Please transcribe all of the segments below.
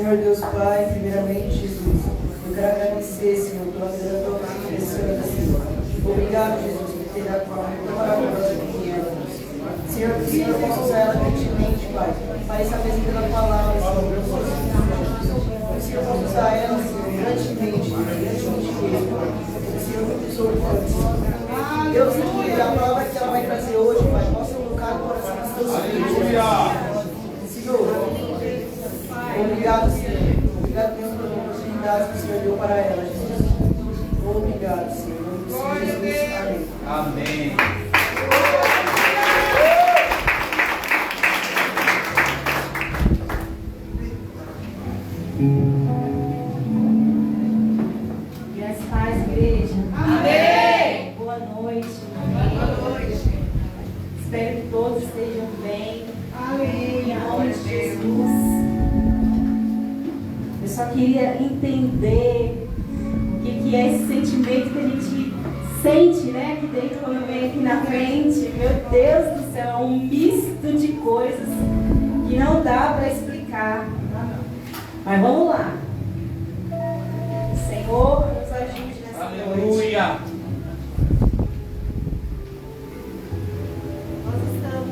Senhor Deus Pai, primeiramente, Jesus, eu quero agradecer, Senhor, pela vida da tua filha, Senhor. Obrigado, Jesus, por ter dado uma vida maravilhosa que é. Senhor, que o Senhor possa usar ela gentilmente, Pai, para estabelecer pela palavra, Senhor, eu sou que o Senhor possa usar ela, Senhor, grandemente mesmo. Que o Senhor me tesoure, Deus, que a palavra que ela vai trazer hoje, Pai, possa colocar no coração dos teus filhos. Senhor, obrigado, Senhor. Obrigado pelas oportunidades que o Senhor deu para ela, Jesus. Obrigado, Senhor. Em nome de Jesus. Amém. Graças a Deus, igreja. Amém. Boa noite. Boa noite. Espero que todos estejam bem. Amém. Em nome de Jesus. Eu só queria entender o que é esse sentimento que a gente sente, né? Aqui dentro, quando vem aqui na frente. Meu Deus do céu, é um misto de coisas que não dá para explicar. Mas vamos lá. Senhor, nos ajude nessa noite. Aleluia. Nós estamos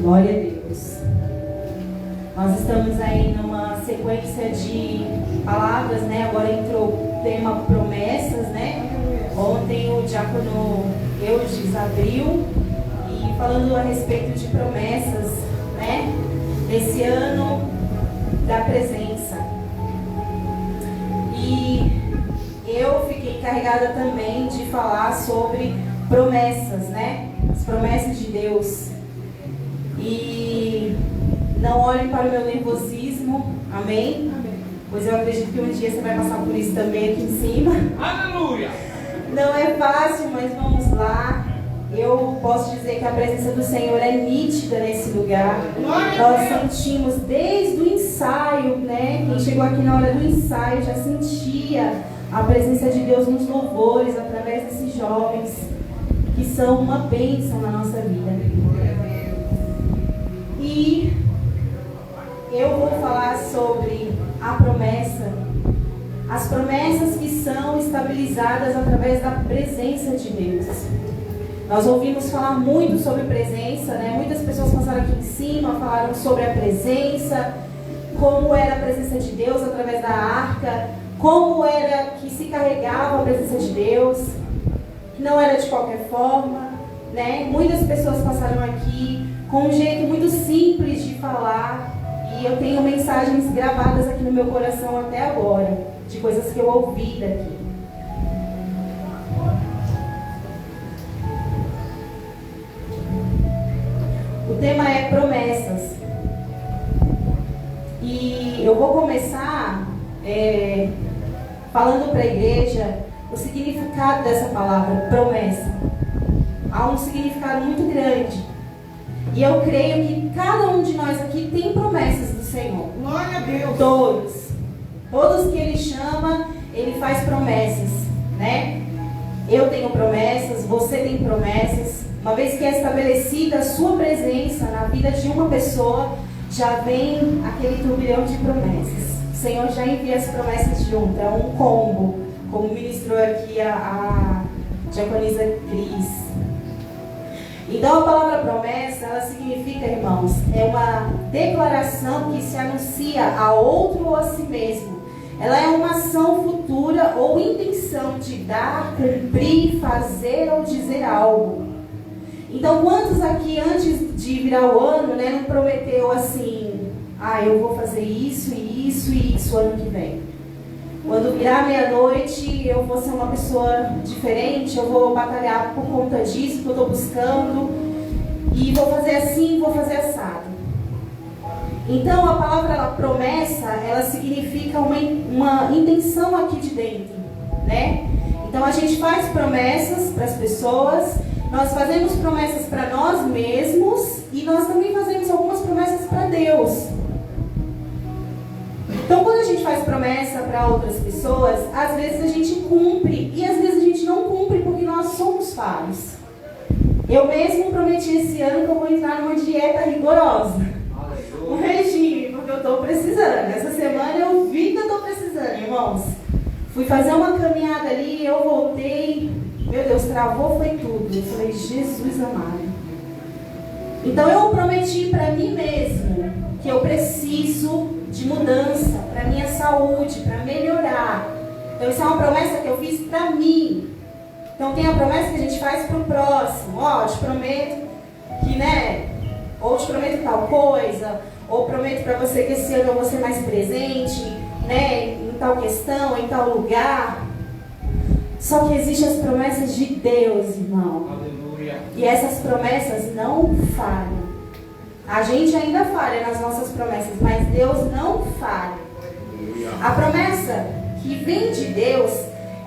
glória a Deus. Nós estamos aí numa sequência de palavras, né? Agora entrou o tema promessas, né? Ontem o diácono Eudes abriu e falando a respeito de promessas, né? Esse ano da presença. E eu fiquei encarregada também de falar sobre promessas, né? As promessas de Deus. E não olhem para o meu nervosismo, amém? Pois eu acredito que um dia você vai passar por isso também aqui em cima. Aleluia! Não é fácil, mas vamos lá. Eu posso dizer que a presença do Senhor é nítida nesse lugar. Nós sentimos desde o ensaio, né? Quem chegou aqui na hora do ensaio já sentia a presença de Deus nos louvores através desses jovens que são uma bênção na nossa vida. E eu vou falar sobre a promessa, as promessas que são estabilizadas através da presença de Deus. Nós ouvimos falar muito sobre presença, né? Muitas pessoas passaram aqui em cima, falaram sobre a presença, como era a presença de Deus através da arca, como era que se carregava a presença de Deus, que não era de qualquer forma, né? Muitas pessoas passaram aqui com um jeito muito simples de falar, e eu tenho mensagens gravadas aqui no meu coração até agora, de coisas que eu ouvi daqui. O tema é promessas. E eu vou começar falando para a igreja o significado dessa palavra, promessa. Há um significado muito grande. E eu creio que cada um de nós aqui tem promessas do Senhor. Glória a Deus. Todos que Ele chama, Ele faz promessas, né? Eu tenho promessas, você tem promessas. Uma vez que é estabelecida a sua presença na vida de uma pessoa, já vem aquele turbilhão de promessas. O Senhor já envia as promessas junto, é um combo, como ministrou aqui a diaconisa Cris. Então a palavra promessa, ela significa, irmãos, é uma declaração que se anuncia a outro ou a si mesmo. Ela é uma ação futura ou intenção de dar, cumprir, fazer ou dizer algo. Então quantos aqui antes de virar o ano, né, não prometeu assim, eu vou fazer isso e isso e isso ano que vem. Quando virar meia-noite, eu vou ser uma pessoa diferente, eu vou batalhar por conta disso que eu estou buscando, e vou fazer assim, vou fazer assado. Então, a palavra promessa, ela significa uma intenção aqui de dentro, né? Então, a gente faz promessas para as pessoas, nós fazemos promessas para nós mesmos, e nós também fazemos algumas promessas para Deus. Então, quando a gente faz promessa para outras pessoas, às vezes a gente cumpre e às vezes a gente não cumpre porque nós somos falhos. Eu mesmo prometi esse ano que eu vou entrar numa dieta rigorosa, um regime, porque eu estou precisando. Essa semana eu vi que eu estou precisando, irmãos. Fui fazer uma caminhada ali, eu voltei, meu Deus, travou foi tudo. Eu falei, Jesus amado. Então eu prometi para mim mesmo que eu preciso de mudança para minha saúde, para melhorar. Então isso é uma promessa que eu fiz para mim. Então tem a promessa que a gente faz para o próximo. Ó, te prometo que, ou te prometo tal coisa, ou prometo para você que esse ano eu vou ser mais presente, em tal questão, em tal lugar. Só que existem as promessas de Deus, irmão. Aleluia. E essas promessas não falham. A gente ainda falha nas nossas promessas, mas Deus não falha. A promessa que vem de Deus,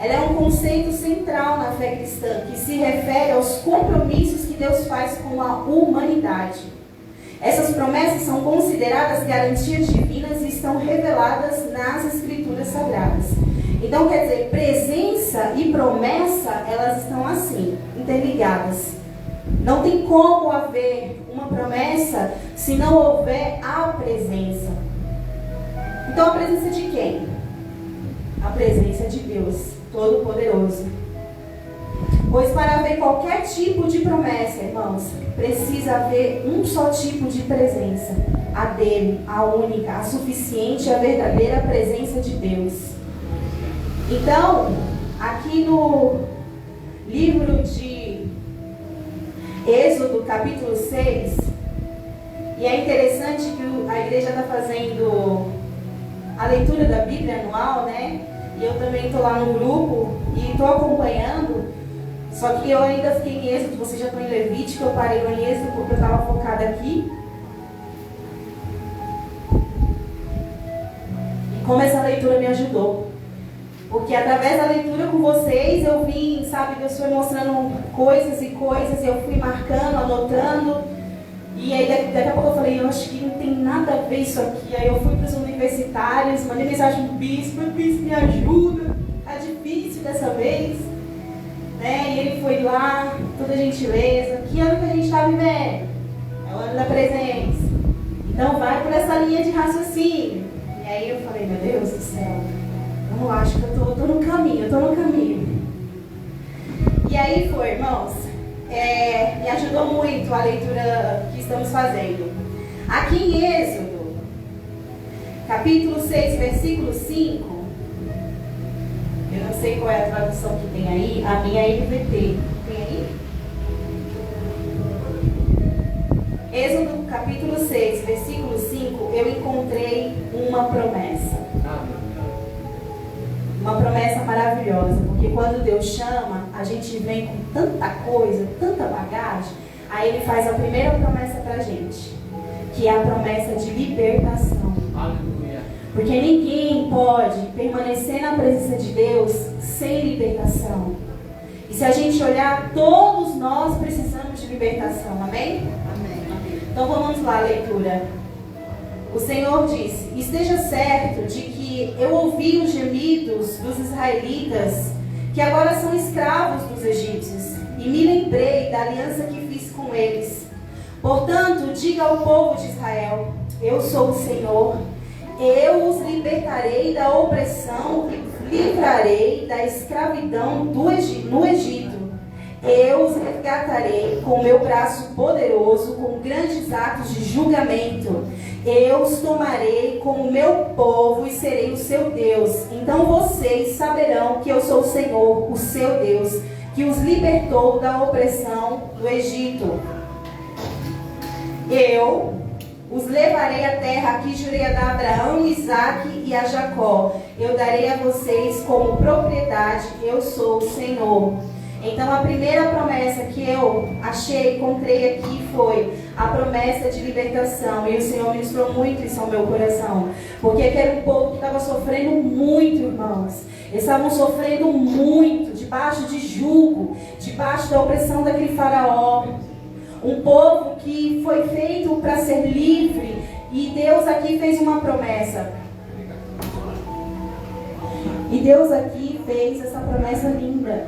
ela é um conceito central na fé cristã, que se refere aos compromissos que Deus faz com a humanidade. Essas promessas são consideradas garantias divinas e estão reveladas nas Escrituras Sagradas. Então, quer dizer, presença e promessa, elas estão assim, interligadas. Não tem como haver uma promessa se não houver a presença. Então, a presença de quem? A presença de Deus Todo-Poderoso. Pois para haver qualquer tipo de promessa, irmãos, precisa haver um só tipo de presença. A dele, a única, a suficiente e a verdadeira presença de Deus. Então, aqui no livro de Êxodo, capítulo 6, e é interessante que a igreja está fazendo a leitura da Bíblia anual, E eu também estou lá no grupo e estou acompanhando. Só que eu ainda fiquei em Êxodo, vocês já estão em Levítico, eu parei em Êxodo porque eu estava focada aqui. E como essa leitura me ajudou. Porque através da leitura com vocês, eu vim, Deus foi mostrando coisas e coisas, e eu fui marcando, anotando. E aí daqui a pouco eu falei, eu acho que não tem nada a ver isso aqui. Aí eu fui para os universitários, mandei mensagem pro bispo me ajuda, tá difícil dessa vez. E ele foi lá, toda gentileza. Que ano que a gente está vivendo? É o ano da presença. Então vai por essa linha de raciocínio. E aí eu falei, meu Deus do céu, vamos lá, acho que eu tô no caminho, E aí foi, irmãos, me ajudou muito a leitura que estamos fazendo. Aqui em Êxodo, capítulo 6, versículo 5, eu não sei qual é a tradução que tem aí, a minha é NVT. Tem aí? Êxodo capítulo 6, versículo 5, eu encontrei uma promessa. Uma promessa maravilhosa, porque quando Deus chama, a gente vem com tanta coisa, tanta bagagem, aí Ele faz a primeira promessa pra gente, que é a promessa de libertação. Aleluia. Porque ninguém pode permanecer na presença de Deus sem libertação. E se a gente olhar, todos nós precisamos de libertação, amém? Amém. Então vamos lá, a leitura. O Senhor disse, esteja certo de que eu ouvi os gemidos dos israelitas, que agora são escravos dos egípcios, e me lembrei da aliança que fiz com eles. Portanto, diga ao povo de Israel, eu sou o Senhor, eu os libertarei da opressão e livrarei da escravidão no Egito. Eu os resgatarei com o meu braço poderoso, com grandes atos de julgamento. Eu os tomarei como meu povo e serei o seu Deus. Então vocês saberão que eu sou o Senhor, o seu Deus, que os libertou da opressão do Egito. Eu os levarei à terra que jurei a dar a Abraão, Isaque e a Jacó. Eu darei a vocês como propriedade. Eu sou o Senhor. Então a primeira promessa que eu encontrei aqui foi a promessa de libertação. E o Senhor ministrou muito isso ao meu coração. Porque aquele um povo que estava sofrendo muito, irmãos. Eles estavam sofrendo muito, debaixo de jugo, debaixo da opressão daquele faraó. Um povo que foi feito para ser livre. E Deus aqui fez uma promessa. E Deus aqui fez essa promessa linda.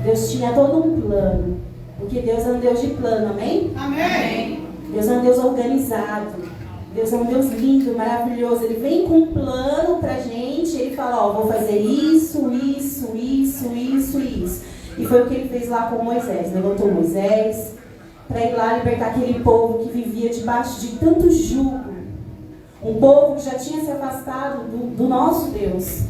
Deus tinha todo um plano. Porque Deus é um Deus de plano, amém? Amém. Deus é um Deus organizado. Deus é um Deus lindo, maravilhoso. Ele vem com um plano pra gente. Ele fala, ó, vou fazer isso, isso, isso, isso e isso. E foi o que ele fez lá com Moisés. Levantou Moisés para ir lá libertar aquele povo que vivia debaixo de tanto jugo. Um povo que já tinha se afastado do nosso Deus.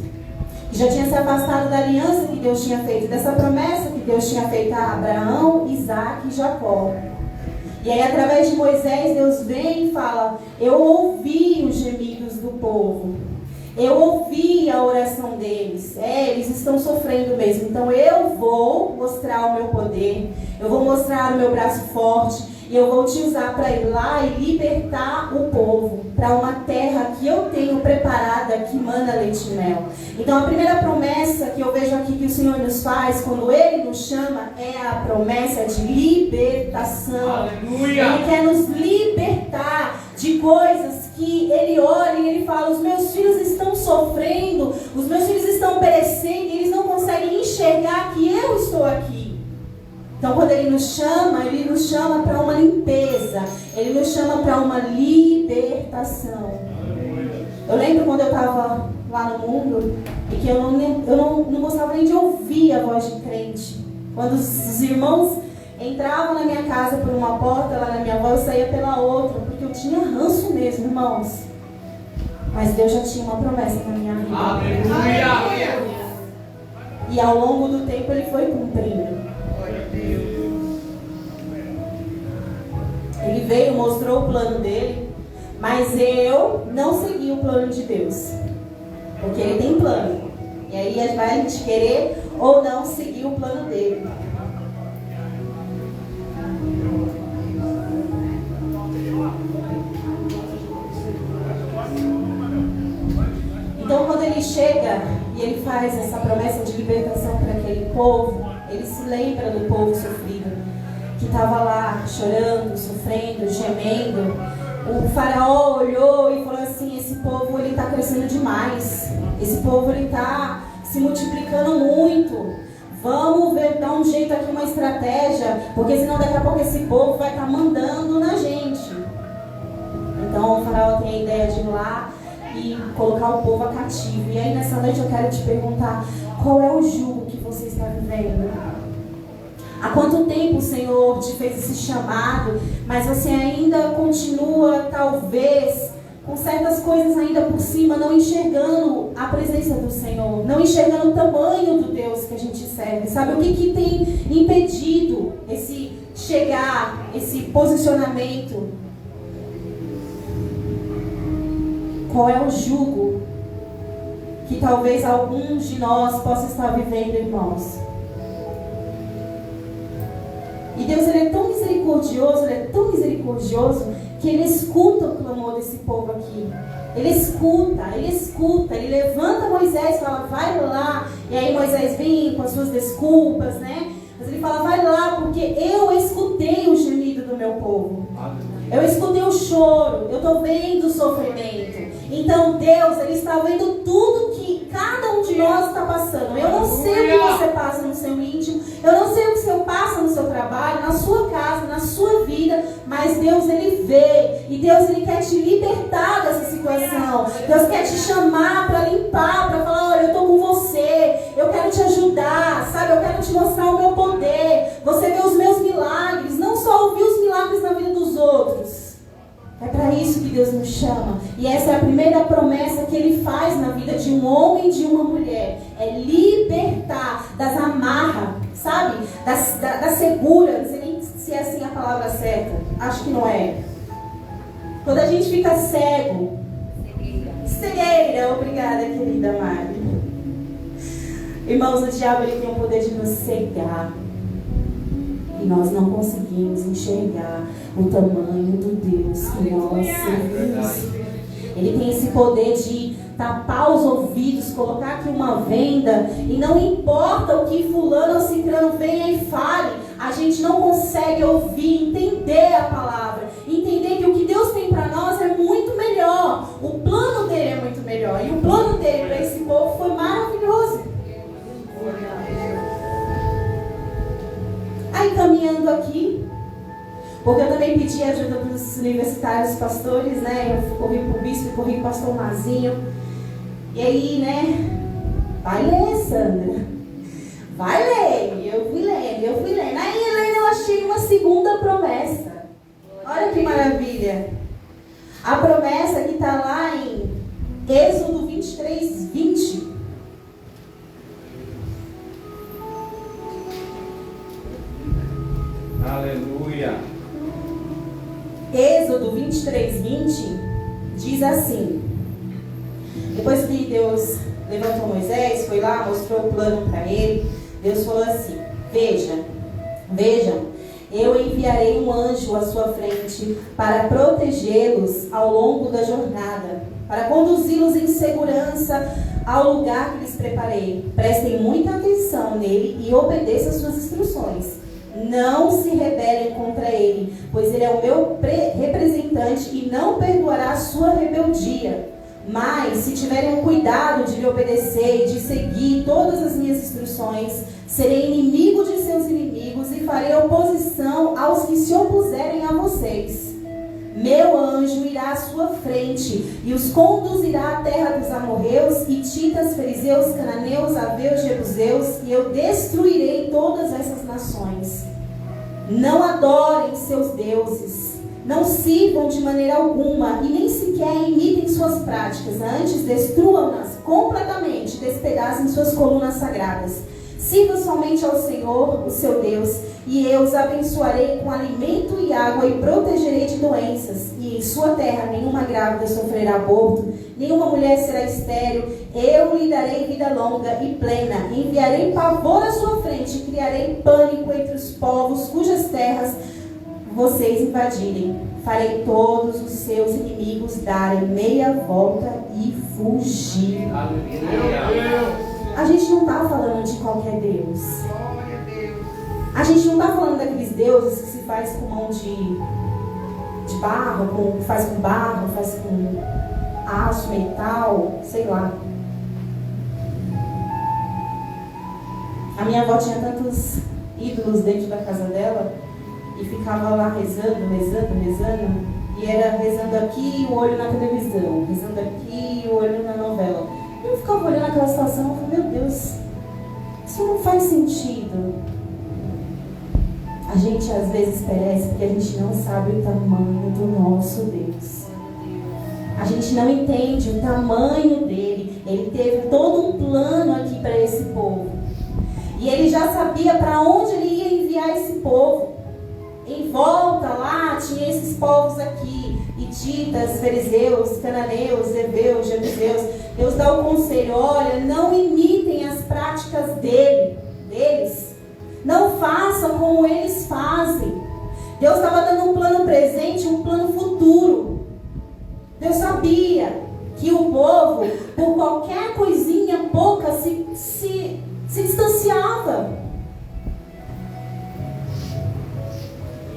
Que já tinha se afastado da aliança que Deus tinha feito, dessa promessa que Deus tinha feito a Abraão, Isaac e Jacó. E aí, através de Moisés, Deus vem e fala, eu ouvi os gemidos do povo. Eu ouvi a oração deles. Eles estão sofrendo mesmo. Então eu vou mostrar o meu poder. Eu vou mostrar o meu braço forte. E eu vou te usar para ir lá e libertar o povo para uma terra que eu tenho preparada, que manda leite e mel. Então a primeira promessa que eu vejo aqui que o Senhor nos faz, quando Ele nos chama, é a promessa de libertação. Aleluia! Ele quer nos libertar de coisas que Ele olha e Ele fala, os meus filhos estão sofrendo, os meus filhos estão perecendo, e eles não conseguem enxergar que eu estou aqui. Então, quando Ele nos chama para uma limpeza. Ele nos chama para uma libertação. Eu lembro quando eu estava lá no mundo e que eu não gostava nem de ouvir a voz de crente. Quando os irmãos entravam na minha casa por uma porta, lá na minha avó, eu saía pela outra, porque eu tinha ranço mesmo, irmãos. Mas Deus já tinha uma promessa na minha vida. Aleluia! E ao longo do tempo Ele foi cumprindo. Ele veio, mostrou o plano dele, mas eu não segui o plano de Deus. Porque Ele tem plano. E aí vai a gente querer ou não seguir o plano dele. Então, quando Ele chega e Ele faz essa promessa de libertação para aquele povo, Ele se lembra do povo sofrido, que estava lá chorando, sofrendo, gemendo. O faraó olhou e falou assim, esse povo está crescendo demais, esse povo está se multiplicando muito, vamos dar um jeito aqui, uma estratégia, porque senão daqui a pouco esse povo vai estar mandando na gente. Então o faraó tem a ideia de ir lá e colocar o povo a cativo. E aí nessa noite eu quero te perguntar, qual é o jugo que você está vivendo? Há quanto tempo o Senhor te fez esse chamado, mas você ainda continua, talvez, com certas coisas ainda por cima, não enxergando a presença do Senhor, não enxergando o tamanho do Deus que a gente serve. Sabe o que tem impedido esse chegar, esse posicionamento? Qual é o jugo que talvez alguns de nós possam estar vivendo, irmãos? E Deus, Ele é tão misericordioso, que Ele escuta o clamor desse povo aqui. Ele escuta, Ele levanta Moisés e fala, vai lá. E aí Moisés vem com as suas desculpas, né? Mas Ele fala, vai lá, porque eu escutei o gemido do meu povo. Eu escutei o choro, eu estou vendo o sofrimento. Então Deus, Ele está vendo tudo que cada um de nós está passando. Eu não sei o que você passa no seu íntimo, eu não sei o que você passa no seu trabalho, na sua casa, na sua vida, mas Deus, Ele vê. E Deus, Ele quer te libertar dessa situação. Deus quer te chamar para limpar, para falar, olha, eu estou com você, eu quero te ajudar, sabe? Eu quero te mostrar o meu poder. Você vê os meus milagres, não só ouvir os milagres na vida dos outros. É para isso que Deus nos chama. E essa é a primeira promessa que Ele faz na vida de um homem e de uma mulher. É libertar das amarras, sabe? Da segura. Não sei nem se é assim a palavra certa. Acho que não é. Quando a gente fica cego. Cegueira. Obrigada, querida Mari. Irmãos, o diabo, ele tem o poder de nos cegar. E nós não conseguimos enxergar o tamanho do Deus que nós servimos. Ele tem esse poder de tapar os ouvidos, colocar aqui uma venda, e não importa o que fulano ou ciclano venha e fale, a gente não consegue ouvir, entender a palavra, entender que o que Deus tem para nós é muito melhor. O plano dele é muito melhor, e o plano dele para esse Porque eu também pedi ajuda dos universitários pastores, né? Eu corri pro bispo, corri pro pastor Mazinho. E aí, né? Vai ler, Sandra. Vai ler. Eu fui lendo. Aí eu achei uma segunda promessa. Olha que maravilha. A promessa que está lá em Êxodo 23, 20. Aleluia. Êxodo 23, 20 diz assim: depois que Deus levantou Moisés, foi lá, mostrou o plano para ele, Deus falou assim: vejam, eu enviarei um anjo à sua frente para protegê-los ao longo da jornada, para conduzi-los em segurança ao lugar que lhes preparei. Prestem muita atenção nele e obedeçam as suas instruções. Não se rebelem contra ele, pois ele é o meu representante e não perdoará a sua rebeldia. Mas, se tiverem o cuidado de lhe obedecer e de seguir todas as minhas instruções, serei inimigo de seus inimigos e farei oposição aos que se opuserem a vocês. Meu anjo irá à sua frente e os conduzirá à terra dos amorreus, hititas, fariseus, cananeus, aveus, jebuseus, e eu destruirei todas essas nações. Não adorem seus deuses, não sirvam de maneira alguma e nem sequer imitem suas práticas. Antes, destruam-nas completamente, despedacem suas colunas sagradas. Sirva somente ao Senhor, o seu Deus, e eu os abençoarei com alimento e água e protegerei de doenças. E em sua terra nenhuma grávida sofrerá aborto, nenhuma mulher será estéril. Eu lhe darei vida longa e plena. Enviarei pavor à sua frente e criarei pânico entre os povos cujas terras vocês invadirem. Farei todos os seus inimigos darem meia volta e fugir. A gente não está falando de qualquer Deus. A gente não está falando daqueles deuses que se faz com mão de barro, faz com barro, faz com aço, metal, sei lá. A minha avó tinha tantos ídolos dentro da casa dela e ficava lá rezando, e era rezando aqui e o olho na televisão, rezando aqui e o olho na novela. Eu ficava olhando aquela situação e falei: meu Deus, isso não faz sentido. A gente às vezes perece porque a gente não sabe o tamanho do nosso Deus. A gente não entende o tamanho dele. Ele teve todo um plano aqui para esse povo. E ele já sabia para onde ele ia enviar esse povo. Em volta lá tinha esses povos aqui: hititas, fariseus, cananeus, heveus, jebuseus. Deus dá o conselho: olha, não imitem as práticas deles. Não façam como eles fazem. Deus estava dando um plano presente, um plano futuro. Deus sabia que o povo, por qualquer coisinha pouca, se distanciava.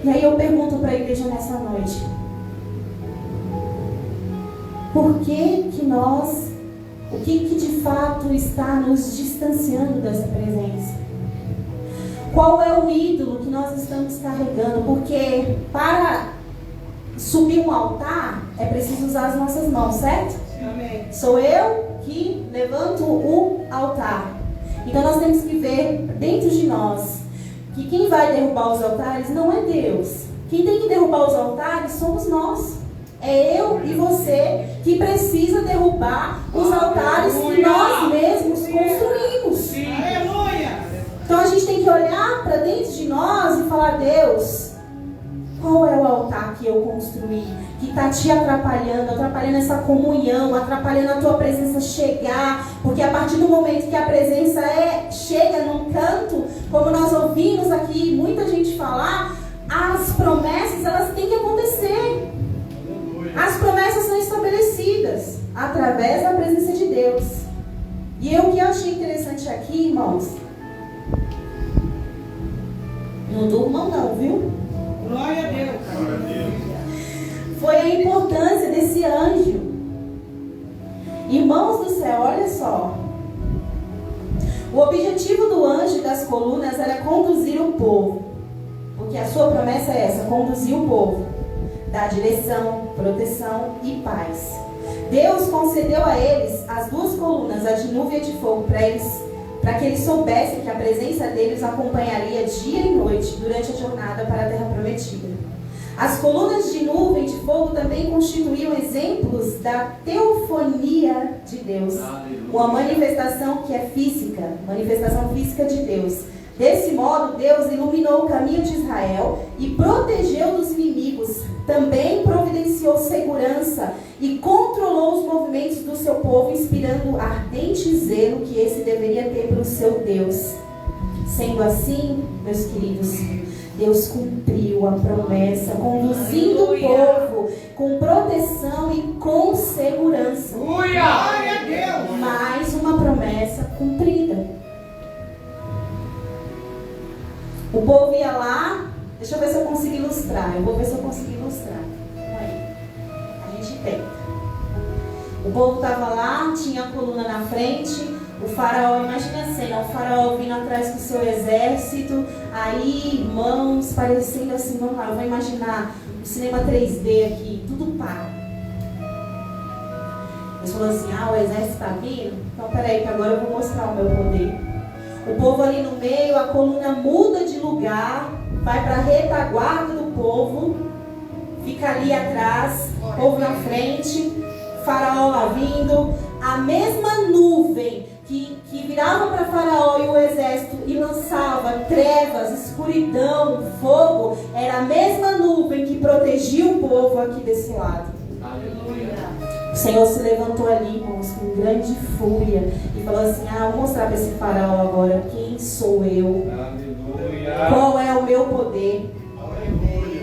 E aí eu pergunto para a igreja nessa noite: por que nós, o que de fato está nos distanciando dessa presença? Qual é o ídolo que nós estamos carregando? Porque para subir um altar é preciso usar as nossas mãos, certo? Amém. Sou eu que levanto o altar. Então nós temos que ver dentro de nós que quem vai derrubar os altares não é Deus. Quem tem que derrubar os altares somos nós. É eu e você que precisa derrubar os altares que nós mesmos construímos. Aleluia! Então a gente tem que olhar para dentro de nós e falar: Deus, qual é o altar que eu construí, que está te atrapalhando essa comunhão, atrapalhando a tua presença chegar? Porque a partir do momento que a presença chega num canto, como nós ouvimos aqui muita gente falar, as promessas elas têm que acontecer. As promessas são estabelecidas através da presença de Deus. E o que eu achei interessante aqui, irmãos, não durmam não, viu? Glória a Deus. Foi a importância desse anjo. Irmãos do céu, olha só. O objetivo do anjo e das colunas era conduzir o povo. porque a sua promessa é essa: conduzir o povo, dar direção, proteção e paz. Deus concedeu a eles as duas colunas, a de nuvem e a de fogo, para que eles soubessem que a presença deles os acompanharia dia e noite durante a jornada para a terra prometida. As colunas de nuvem e de fogo também constituíam exemplos da teofonia de Deus, uma manifestação que é física, manifestação física de Deus. Desse modo, Deus iluminou o caminho de Israel e protegeu dos inimigos. Também providenciou segurança e controlou os movimentos do seu povo, inspirando ardente zelo que esse deveria ter pelo seu Deus. Sendo assim, meus queridos, Deus cumpriu a promessa, conduzindo o povo com proteção e com segurança. Glória a Deus! Mais uma promessa cumprida. O povo ia lá, deixa eu ver se eu consigo ilustrar. Eu vou ver se eu consigo ilustrar. Vamos aí. A gente tenta. O povo estava lá, tinha a coluna na frente. O faraó, imagina a cena, o faraó vindo atrás com o seu exército, aí mãos parecendo assim, vamos lá, eu vou imaginar o cinema 3D aqui, tudo pá. Eles falaram assim, o exército está vindo? Então peraí que agora eu vou mostrar o meu poder. O povo ali no meio, a coluna muda de lugar, vai para a retaguarda do povo, fica ali atrás, o povo na frente, faraó lá vindo, a mesma nuvem que virava para Faraó e o exército e lançava trevas, escuridão, fogo, era a mesma nuvem que protegia o povo aqui desse lado. Aleluia. O Senhor se levantou ali, irmãos, com grande fúria e falou assim, vou mostrar para esse Faraó agora quem sou eu. Aleluia. Qual é o meu poder. Aleluia.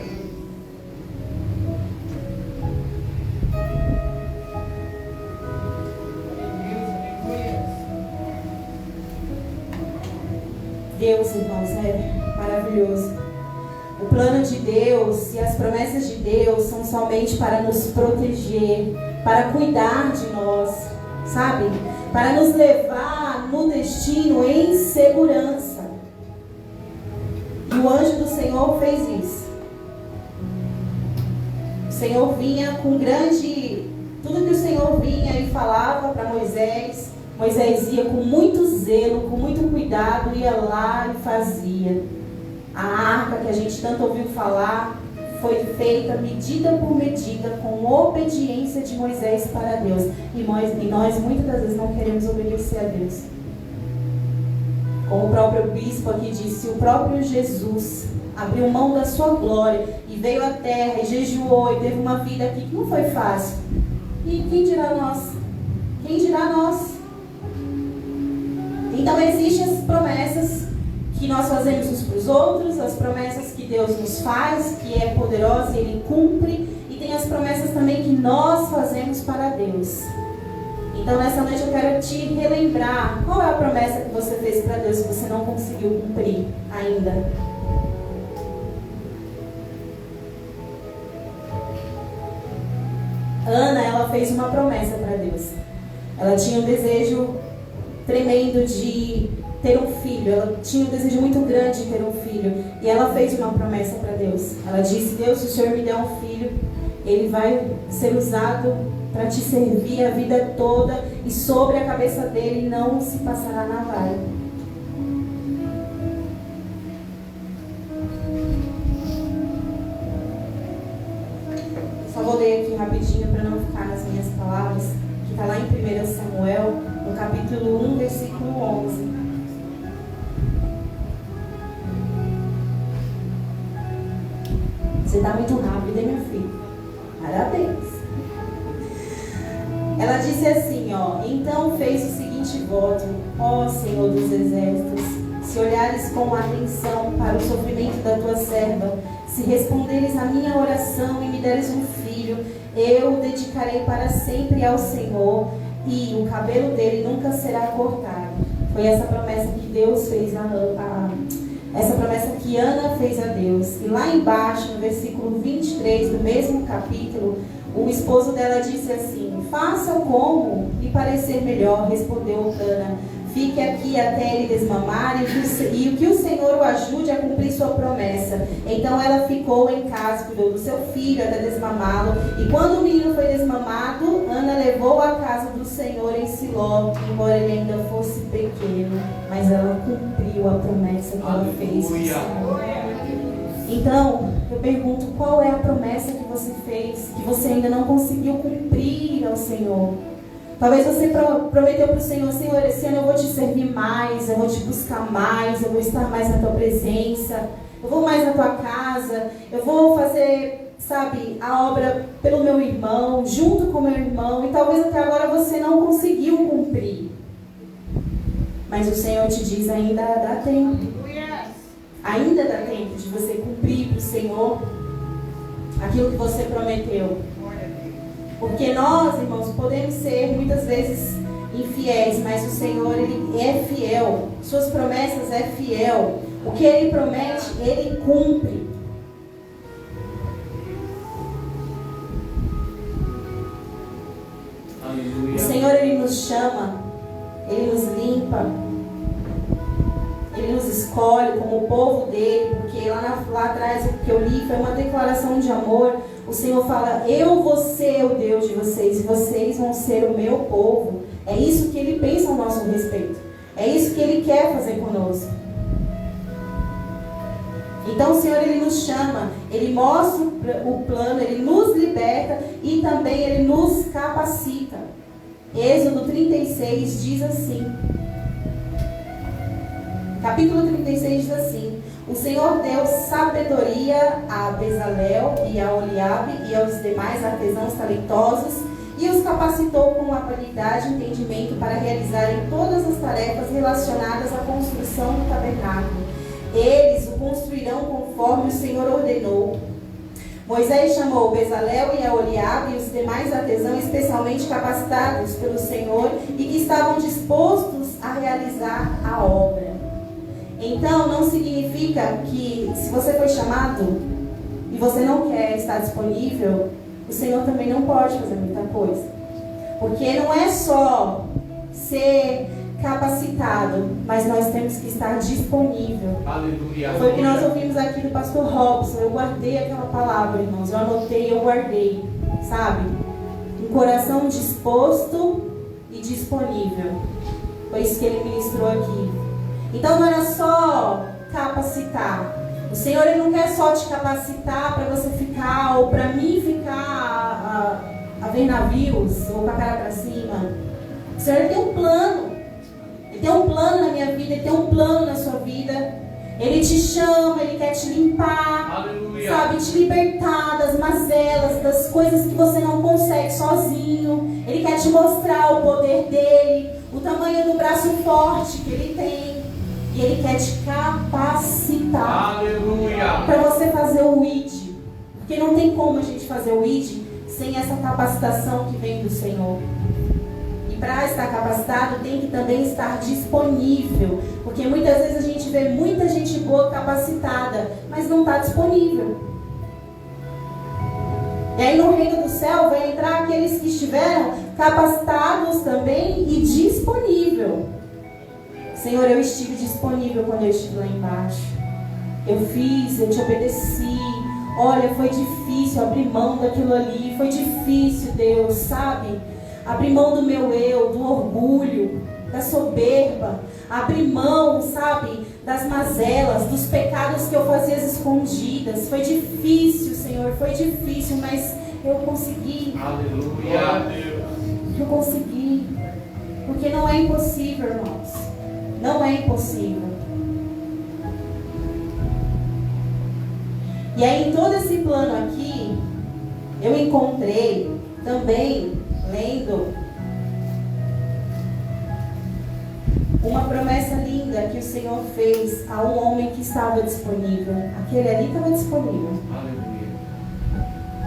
Deus, irmãos, é maravilhoso. O plano de Deus e as promessas de Deus são somente para nos proteger, para cuidar de nós, sabe? Para nos levar no destino em segurança. E o anjo do Senhor fez isso. O Senhor vinha com grande... Tudo que o Senhor vinha e falava para Moisés, Moisés ia com muito zelo, com muito cuidado, ia lá e fazia. A arca que a gente tanto ouviu falar foi feita medida por medida com obediência de Moisés para Deus. E nós muitas das vezes não queremos obedecer a Deus. Como o próprio bispo aqui disse, o próprio Jesus abriu mão da sua glória e veio à terra e jejuou e teve uma vida aqui que não foi fácil. E quem dirá nós? Quem dirá nós? Então existem as promessas que nós fazemos uns para os outros, as promessas que Deus nos faz, que é poderosa e Ele cumpre, e tem as promessas também que nós fazemos para Deus. Então nessa noite eu quero te relembrar qual é a promessa que você fez para Deus que você não conseguiu cumprir ainda. Ana, ela fez uma promessa para Deus. Ela tinha um desejo tremendo de ter um filho. Ela tinha um desejo muito grande de ter um filho. E ela fez uma promessa para Deus. Ela disse, Deus, se o Senhor me der um filho, ele vai ser usado para te servir a vida toda. E sobre a cabeça dele não se passará navalha. Só vou ler aqui rapidinho para não ficar nas minhas palavras, que está lá em 1 Samuel, no capítulo 1, versículo 11. Você está muito rápido, hein, minha filha? Parabéns. Ela disse assim, então fez o seguinte voto, ó Senhor dos exércitos, se olhares com atenção para o sofrimento da tua serva, se responderes à minha oração e me deres um filho, eu o dedicarei para sempre ao Senhor e o cabelo dele nunca será cortado. Foi essa promessa que Deus fez essa promessa que Ana fez a Deus. E lá embaixo, no versículo 23 do mesmo capítulo, o esposo dela disse assim, faça como lhe parecer melhor, respondeu Ana. Fique aqui até ele desmamar e que o Senhor o ajude a cumprir sua promessa. Então ela ficou em casa, cuidou do seu filho até desmamá-lo. E quando o menino foi desmamado, Ana levou à casa do Senhor em Siló, embora ele ainda fosse pequeno. Mas ela cumpriu a promessa que ela fez ao Senhor. Então, eu pergunto, qual é a promessa que você fez, que você ainda não conseguiu cumprir ao Senhor? Talvez você prometeu para o Senhor: Senhor, esse ano eu vou te servir mais, eu vou te buscar mais, eu vou estar mais na tua presença, eu vou mais na tua casa, eu vou fazer, sabe, a obra pelo meu irmão, junto com o meu irmão, e talvez até agora você não conseguiu cumprir. Mas o Senhor te diz: ainda dá tempo. Ainda dá tempo de você cumprir para o Senhor aquilo que você prometeu. Porque nós, irmãos, podemos ser muitas vezes infiéis, mas o Senhor, Ele é fiel. Suas promessas é fiel. O que Ele promete, Ele cumpre. Aleluia. O Senhor, Ele nos chama, Ele nos limpa, Ele nos escolhe como o povo dele, porque lá atrás o que eu li foi uma declaração de amor. O Senhor fala: eu vou ser o Deus de vocês e vocês vão ser o meu povo. É isso que Ele pensa ao nosso respeito. É isso que Ele quer fazer conosco. Então o Senhor, Ele nos chama, Ele mostra o plano, Ele nos liberta e também Ele nos capacita. Êxodo 36 diz assim. Capítulo 36 diz assim: o Senhor deu sabedoria a Bezalel e a Oliabe e aos demais artesãos talentosos e os capacitou com habilidade e entendimento para realizarem todas as tarefas relacionadas à construção do tabernáculo. Eles o construirão conforme o Senhor ordenou. Moisés chamou Bezalel e a Oliabe e os demais artesãos especialmente capacitados pelo Senhor e que estavam dispostos a realizar a obra. Então, não significa que se você foi chamado e você não quer estar disponível, o Senhor também não pode fazer muita coisa. Porque não é só ser capacitado, mas nós temos que estar disponível. Aleluia. Foi o que nós ouvimos aqui do pastor Robson. Eu guardei aquela palavra, irmãos. Eu anotei, eu guardei. Sabe? Um coração disposto e disponível. Foi isso que ele ministrou aqui. Então não era só capacitar. O Senhor, Ele não quer só te capacitar para você ficar, ou para mim ficar a ver navios, ou com a cara para cima. O Senhor, Ele tem um plano. Ele tem um plano na minha vida, Ele tem um plano na sua vida. Ele te chama, Ele quer te limpar. Aleluia. Sabe, te libertar das mazelas, das coisas que você não consegue sozinho. Ele quer te mostrar o poder dEle, o tamanho do braço forte que Ele tem. E Ele quer te capacitar para você fazer o ID. Porque não tem como a gente fazer o ID sem essa capacitação que vem do Senhor. E para estar capacitado tem que também estar disponível. Porque muitas vezes a gente vê muita gente boa capacitada, mas não está disponível. E aí no reino do céu vai entrar aqueles que estiveram capacitados também e disponível. Senhor, eu estive disponível quando eu estive lá embaixo. Eu fiz, eu te obedeci. Olha, foi difícil abrir mão daquilo ali. Foi difícil, Deus, sabe? Abrir mão do meu eu, do orgulho, da soberba. Abrir mão, sabe, das mazelas, dos pecados que eu fazia às escondidas. Foi difícil, Senhor, foi difícil, mas eu consegui. Aleluia. Eu consegui. Porque não é impossível, irmãos. Não é impossível. E aí, em todo esse plano aqui, eu encontrei também, lendo, uma promessa linda que o Senhor fez a um homem que estava disponível. Aquele ali estava disponível. Aleluia.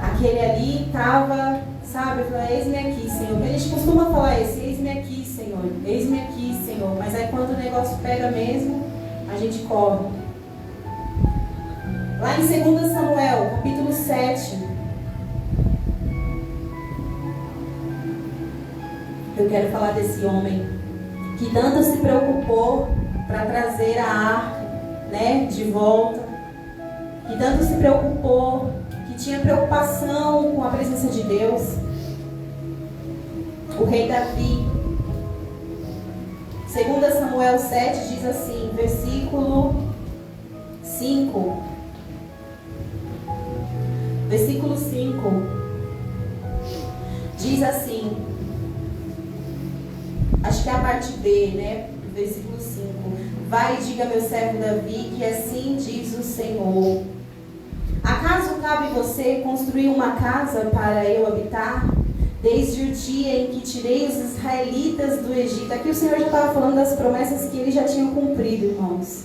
Aquele ali estava, sabe, eu falei: eis-me aqui, Senhor. Porque a gente costuma falar isso: eis-me aqui, Senhor. Eis-me aqui, Senhor. Mas aí quando o negócio pega mesmo, a gente corre. Lá em 2 Samuel, capítulo 7. Eu quero falar desse homem que tanto se preocupou para trazer a arca, né, de volta, que tanto se preocupou, que tinha preocupação com a presença de Deus. O rei Davi, 2 Samuel 7 diz assim, versículo 5. Versículo 5 diz assim, acho que é a parte B, né? Versículo 5. Vai e diga a meu servo Davi que assim diz o Senhor: acaso cabe você construir uma casa para eu habitar? Desde o dia em que tirei os israelitas do Egito. Aqui o Senhor já estava falando das promessas que ele já tinha cumprido, irmãos.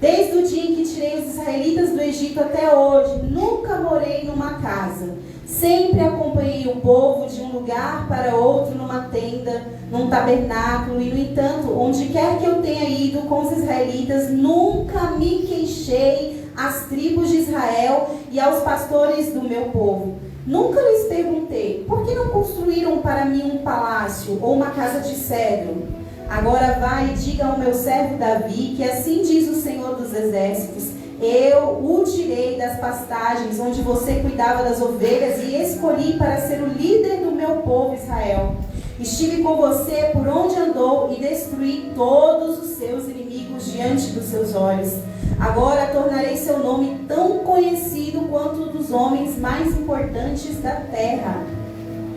Desde o dia em que tirei os israelitas do Egito até hoje, nunca morei numa casa. Sempre acompanhei o povo de um lugar para outro, numa tenda, num tabernáculo. E, no entanto, onde quer que eu tenha ido com os israelitas, nunca me queixei às tribos de Israel e aos pastores do meu povo. Nunca lhes perguntei, por que não construíram para mim um palácio ou uma casa de cedro? Agora vai e diga ao meu servo Davi que assim diz o Senhor dos Exércitos: eu o tirei das pastagens onde você cuidava das ovelhas e escolhi para ser o líder do meu povo Israel. Estive com você por onde andou e destruí todos os seus inimigos diante dos seus olhos. Agora tornarei seu nome tão conhecido quanto o dos homens mais importantes da terra.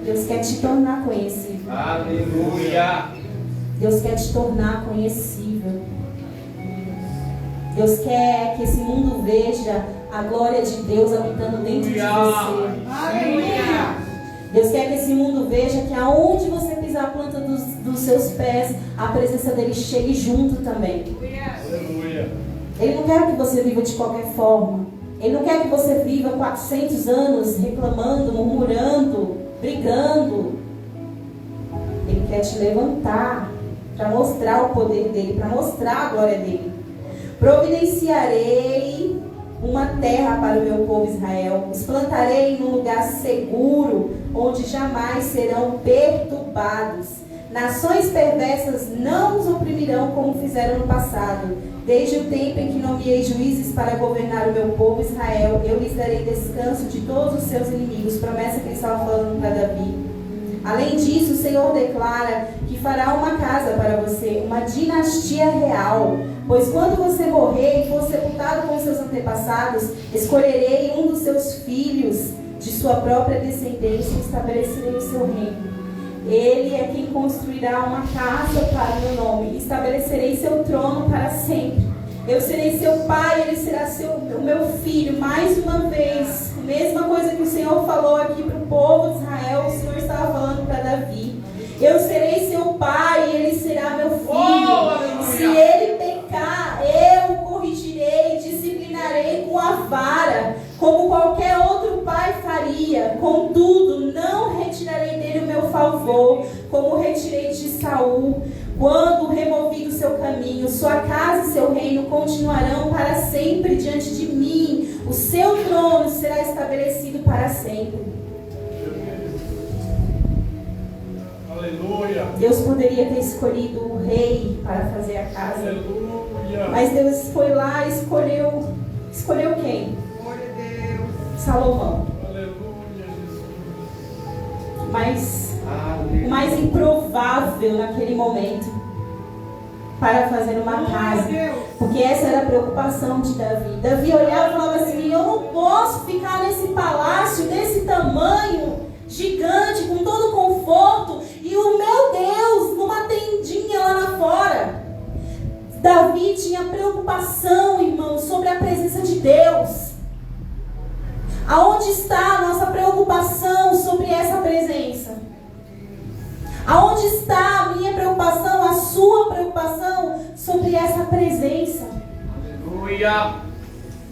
Deus quer te tornar conhecido. Aleluia. Deus quer te tornar conhecível. Deus quer que esse mundo veja a glória de Deus habitando dentro de você. Aleluia. Deus quer que esse mundo veja que aonde você pisar a planta dos seus pés, a presença dele chegue junto também. Aleluia. Ele não quer que você viva de qualquer forma. Ele não quer que você viva 400 anos reclamando, murmurando, brigando. Ele quer te levantar para mostrar o poder dele, para mostrar a glória dele. Providenciarei uma terra para o meu povo Israel. Os plantarei num lugar seguro, onde jamais serão perturbados. Nações perversas não os oprimirão como fizeram no passado. Desde o tempo em que nomeei juízes para governar o meu povo Israel, eu lhes darei descanso de todos os seus inimigos. Promessa que ele estava falando para Davi. Além disso, o Senhor declara que fará uma casa para você, uma dinastia real. Pois quando você morrer e for sepultado com seus antepassados, escolherei um dos seus filhos de sua própria descendência e estabelecerei o seu reino. Ele é quem construirá uma casa para o meu nome. Estabelecerei seu trono para sempre. Eu serei seu pai, ele será o meu filho. Mais uma vez, a mesma coisa que o Senhor falou aqui para o povo de Israel, o Senhor estava falando para Davi. Eu serei seu pai, ele será meu filho. Se ele pecar, eu o corrigirei, disciplinarei com a vara, como qualquer outro pai faria. Contudo, não retirarei dele o meu favor, como retirei de Saul, quando removi do seu caminho. Sua casa e seu reino continuarão para sempre diante de mim. O seu trono será estabelecido para sempre. Aleluia. Deus poderia ter escolhido o rei para fazer a casa. Aleluia. Mas Deus foi lá e escolheu quem? Glória a Deus. Salomão. Aleluia, Jesus. Mas Aleluia. o mais improvável naquele momento para fazer uma casa. Porque essa era a preocupação de Davi. Davi olhava e falava assim: eu não posso ficar nesse palácio desse tamanho gigante, com todo o conforto, e o meu Deus numa tendinha lá na fora. Davi tinha preocupação, irmão, sobre a presença de Deus. Aonde está a nossa preocupação sobre essa presença? Aonde está a minha preocupação, a sua preocupação sobre essa presença? Aleluia.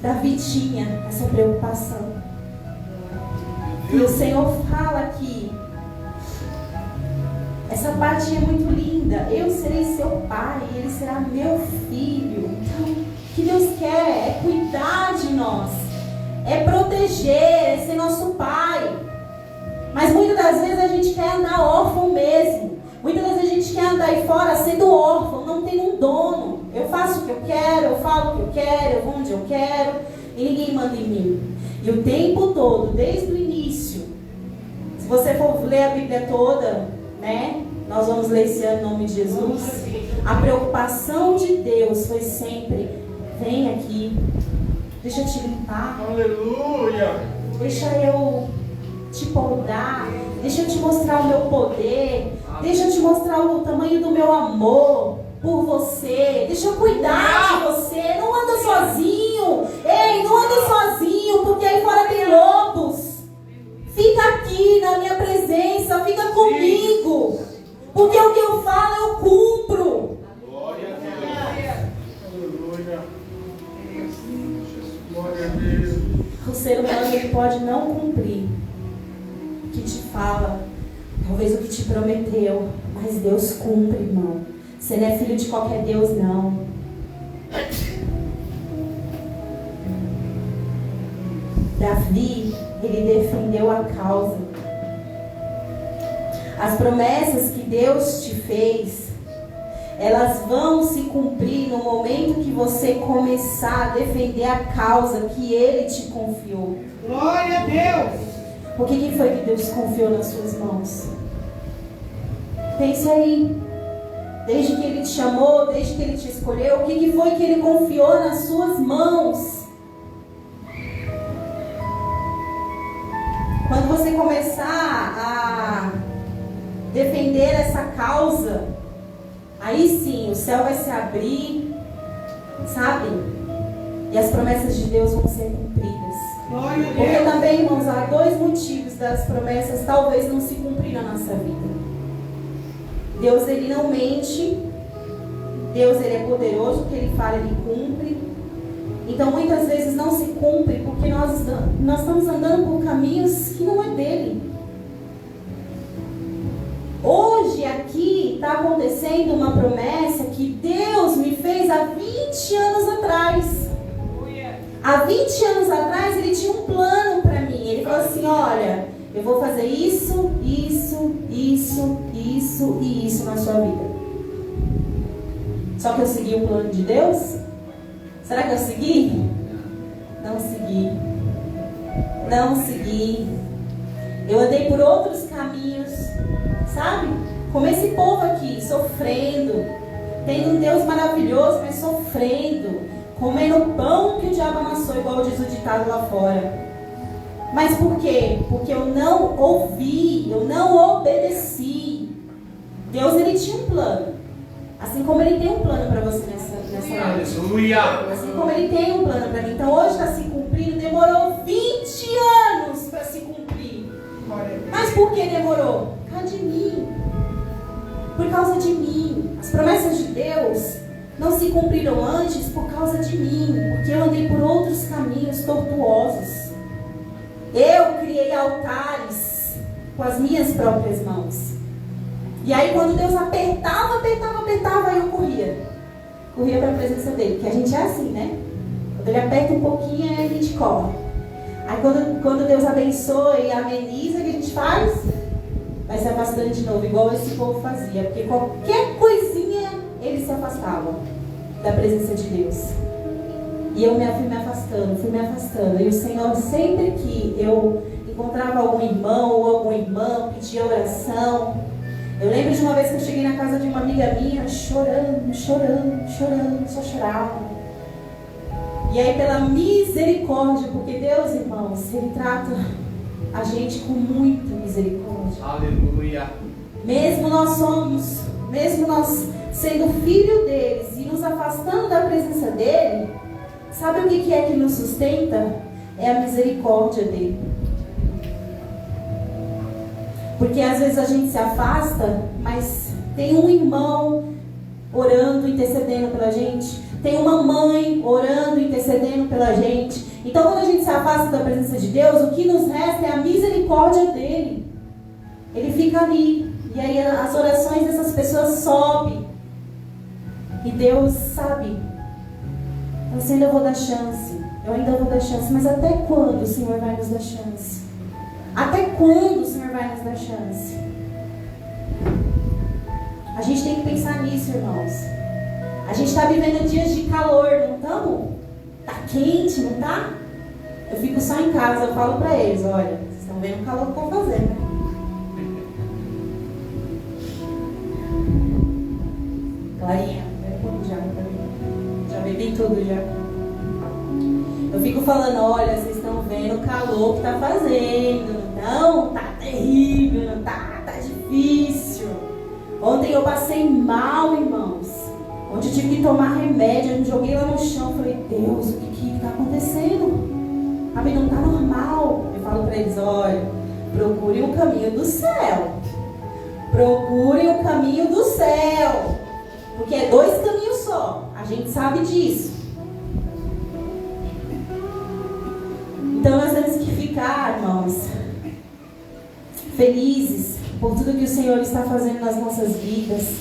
Davi tinha essa preocupação. E o Senhor fala aqui, essa parte é muito linda: eu serei seu pai, ele será meu filho. Então, o que Deus quer é cuidar de nós, é proteger, é ser nosso pai. Mas muitas das vezes a gente quer andar órfão mesmo. Muitas vezes a gente quer andar aí fora sendo órfão, não tendo um dono. Eu faço o que eu quero, eu falo o que eu quero, eu vou onde eu quero, e ninguém manda em mim. E o tempo todo, desde o início, se você for ler a Bíblia toda, né? Nós vamos ler esse ano em nome de Jesus. A preocupação de Deus foi sempre: vem aqui, deixa eu te limpar. Aleluia. Deixa eu te podar. Deixa eu te mostrar o meu poder. Deixa eu te mostrar o tamanho do meu amor por você. Deixa eu cuidar de você. Não anda sozinho. Ei, não anda sozinho, porque aí fora tem lobos. Fica aqui na minha presença. Fica comigo. Porque o que eu falo eu cumpro. Glória a Deus. Aleluia. Glória a Deus. O ser humano ele pode não cumprir o que te fala, talvez o que te prometeu, mas Deus cumpre, irmão. Você não é filho de qualquer Deus, não. Davi, ele defendeu a causa. As promessas que Deus te fez, elas vão se cumprir no momento que você começar a defender a causa que Ele te confiou. Glória a Deus. O que foi que Deus confiou nas suas mãos? Pense aí. Desde que Ele te chamou, desde que Ele te escolheu, o que foi que Ele confiou nas suas mãos? Quando você começar a defender essa causa, aí sim, o céu vai se abrir, sabe? E as promessas de Deus vão ser cumpridas. Glória a Porque Deus. também, irmãos, há dois motivos das promessas talvez não se cumprir na nossa vida. Deus, Ele não mente. Deus, Ele é poderoso, o que Ele fala, Ele cumpre. Então, muitas vezes não se cumpre porque nós estamos andando por caminhos que não é dEle. Hoje aqui está acontecendo uma promessa que Deus me fez há 20 anos atrás. Há 20 anos atrás Ele tinha um plano para mim. Ele falou assim: olha, eu vou fazer isso, isso, isso, isso e isso na sua vida. Só que eu segui o plano de Deus? Será que eu segui? Não segui. Não segui. Eu andei por outros caminhos, sabe? Como esse povo aqui, sofrendo, tendo um Deus maravilhoso, mas sofrendo, comendo pão que o diabo amassou, igual diz o ditado lá fora. Mas por quê? Porque eu não ouvi, eu não obedeci. Deus, Ele tinha um plano. Assim como Ele tem um plano para você nessa noite. Aleluia. Assim como Ele tem um plano para mim. Então hoje está se cumprindo, demorou 20 anos para se cumprir. Mas por que demorou? Por causa de mim. Por causa de mim. As promessas de Deus não se cumpriram antes por causa de mim. Porque eu andei por outros caminhos tortuosos. Eu criei altares com as minhas próprias mãos. E aí quando Deus apertava, aí eu corria. Corria para a presença dele. Porque a gente é assim, né? Quando Ele aperta um pouquinho, aí a gente corre. Aí quando Deus abençoa e ameniza, o que a gente faz? Vai se afastando de novo, igual esse povo fazia. Porque qualquer coisinha, eles se afastavam da presença de Deus. E eu fui me afastando. E o Senhor, sempre que eu encontrava algum irmão ou alguma irmã, pedia oração. Eu lembro de uma vez que eu cheguei na casa de uma amiga minha, chorando, só chorava. E aí, pela misericórdia, porque Deus, irmãos, Ele trata a gente com muita misericórdia. Aleluia. Mesmo nós sendo filho deles e nos afastando da presença dele, sabe o que é que nos sustenta? É a misericórdia dele. Porque às vezes a gente se afasta, mas tem um irmão orando, intercedendo pela gente. Tem uma mãe orando, intercedendo pela gente. Então quando a gente se afasta da presença de Deus, o que nos resta é a misericórdia dele. Ele fica ali. E aí as orações dessas pessoas sobem. E Deus sabe. Eu ainda vou dar chance. Mas até quando o Senhor vai nos dar chance? Até quando o Senhor vai nos dar chance? A gente tem que pensar nisso, irmãos. A gente está vivendo dias de calor, não estamos? Tá quente, não tá? Eu fico só em casa, eu falo para eles, olha, vocês estão vendo o calor que estão fazendo, né? Clarinha, já bebi tudo já. Eu fico falando, olha, vocês estão vendo o calor que tá fazendo. Não, tá terrível, não tá difícil. Ontem eu passei mal, irmãos. Ontem eu tive que tomar remédio, eu me joguei lá no chão. Falei, Deus, o que tá acontecendo? A vida não tá normal. Eu falo pra eles, olha, procure o caminho do céu. Procure o caminho do céu. Porque é 2 caminhos só. A gente sabe disso. Então nós temos que ficar, irmãos, felizes por tudo que o Senhor está fazendo nas nossas vidas.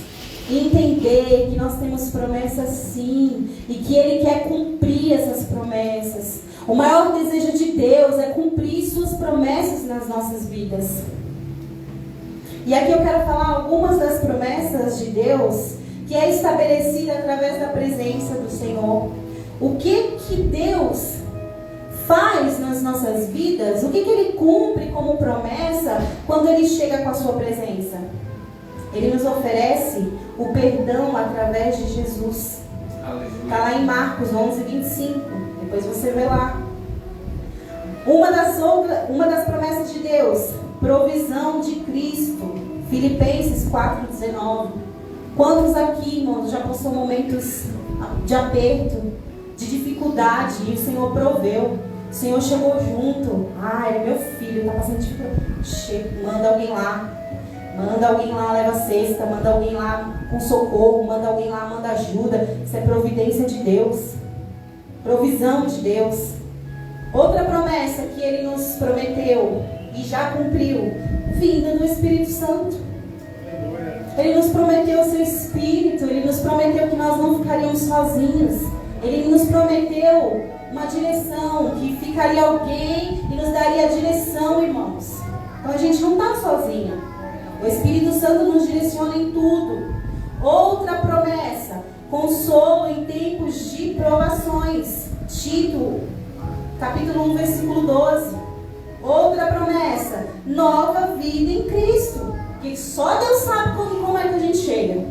E entender que nós temos promessas sim. E que Ele quer cumprir essas promessas. O maior desejo de Deus é cumprir suas promessas nas nossas vidas. E aqui eu quero falar algumas das promessas de Deus que é estabelecida através da presença do Senhor. O que Deus faz nas nossas vidas, o que Ele cumpre como promessa quando Ele chega com a sua presença? Ele nos oferece o perdão através de Jesus. Está lá em Marcos 11, 25. Depois você vê lá. Uma das promessas de Deus, provisão de Cristo. Filipenses 4, 19. Quantos aqui, irmãos, já passou momentos de aperto, de dificuldade, e o Senhor proveu? O Senhor chegou junto. Ai, meu filho está passando dificuldade. Manda alguém lá. Manda alguém lá, leva a cesta. Manda alguém lá com socorro. Manda alguém lá, manda ajuda. Isso é providência de Deus. Provisão de Deus. Outra promessa que Ele nos prometeu e já cumpriu. Vinda do Espírito Santo. Ele nos prometeu o seu Espírito. Ele nos prometeu que nós não ficaríamos sozinhos. Ele nos prometeu uma direção, que ficaria alguém e nos daria a direção, irmãos. Então a gente não está sozinho. O Espírito Santo nos direciona em tudo. Outra promessa, consolo em tempos de provações. Tito, capítulo 1, versículo 12. Outra promessa, nova vida em Cristo. Que só Deus sabe como é que a gente chega.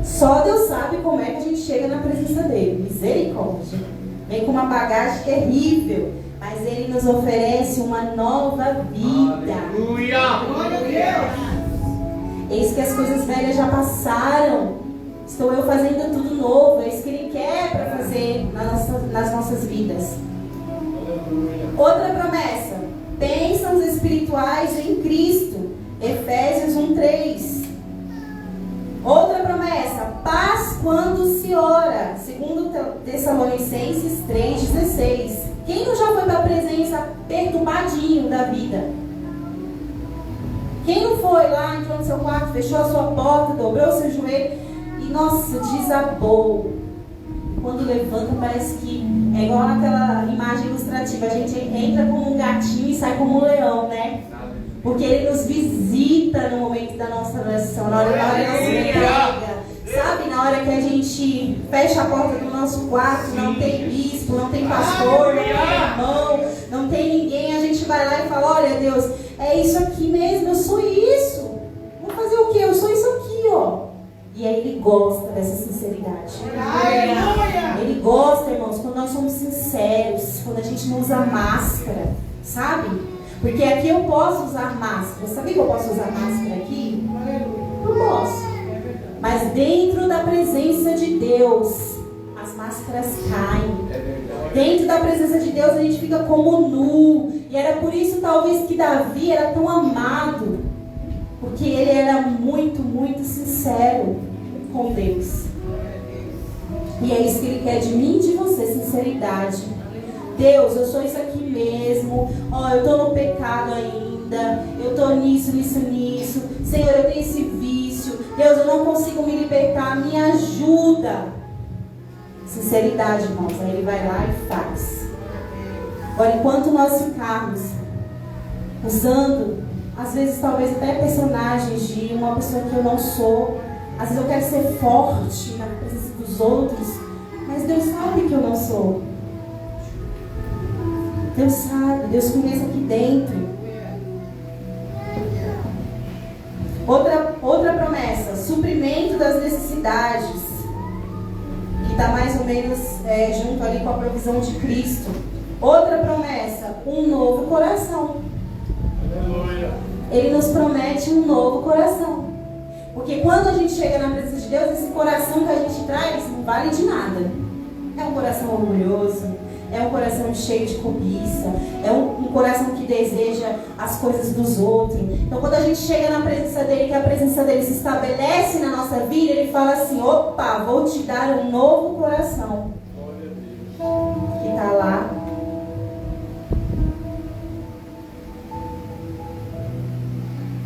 Só Deus sabe como é que a gente chega na presença dele. Misericórdia. Vem com uma bagagem terrível, mas Ele nos oferece uma nova vida. Aleluia! Glória a Deus! Eis que as coisas velhas já passaram. Estou eu fazendo tudo novo. É isso que Ele quer para fazer nas nossas vidas. Outra promessa, bênçãos espirituais em Cristo. Efésios 1:3. Outra promessa, paz quando se ora. Segundo Tessalonicenses 3:16. Quem não já foi para a presença perturbadinho da vida? Quem não foi lá, entrou no seu quarto, fechou a sua porta, dobrou o seu joelho e, nossa, desabou. Quando levanta parece que é igual aquela imagem ilustrativa. A gente entra como um gatinho e sai como um leão, né? Porque Ele nos visita no momento da nossa oração, na hora que nos pega. Sabe, na hora que a gente fecha a porta do nosso quarto, não tem bispo, não tem pastor, não tem irmão, não tem ninguém, a gente vai lá e fala, olha Deus, é isso aqui mesmo, eu sou isso. Vou fazer o quê? Eu sou isso aqui, ó. E aí Ele gosta dessa sinceridade. Ele gosta, irmãos, quando nós somos sinceros, quando a gente não usa máscara, sabe? Porque aqui eu posso usar máscara. Sabia que eu posso usar máscara aqui? Não posso. Mas dentro da presença de Deus, as máscaras caem. Dentro da presença de Deus a gente fica como nu. E era por isso talvez que Davi era tão amado. Porque ele era muito, muito sincero com Deus. E é isso que Ele quer de mim e de você, sinceridade. Deus, eu sou isso aqui mesmo. Ó, eu estou no pecado ainda. Eu estou nisso. Senhor, eu tenho esse vício. Deus, eu não consigo me libertar. Me ajuda. Sinceridade, irmãos. Aí Ele vai lá e faz. Agora, enquanto nós ficarmos usando, às vezes, talvez até personagens de uma pessoa que eu não sou, Às vezes eu quero ser forte na presença dos outros, mas Deus sabe que eu não sou. Deus sabe, Deus conhece aqui dentro. Outra promessa, suprimento das necessidades, que está mais ou menos junto ali com a provisão de Cristo. Outra promessa, um novo coração. Ele nos promete um novo coração. Porque quando a gente chega na presença de Deus, esse coração que a gente traz não vale de nada. É um coração orgulhoso, é um coração cheio de cobiça, é um coração que deseja as coisas dos outros. Então quando a gente chega na presença dele, que a presença dele se estabelece na nossa vida, ele fala assim: opa, vou te dar um novo coração. Que está lá.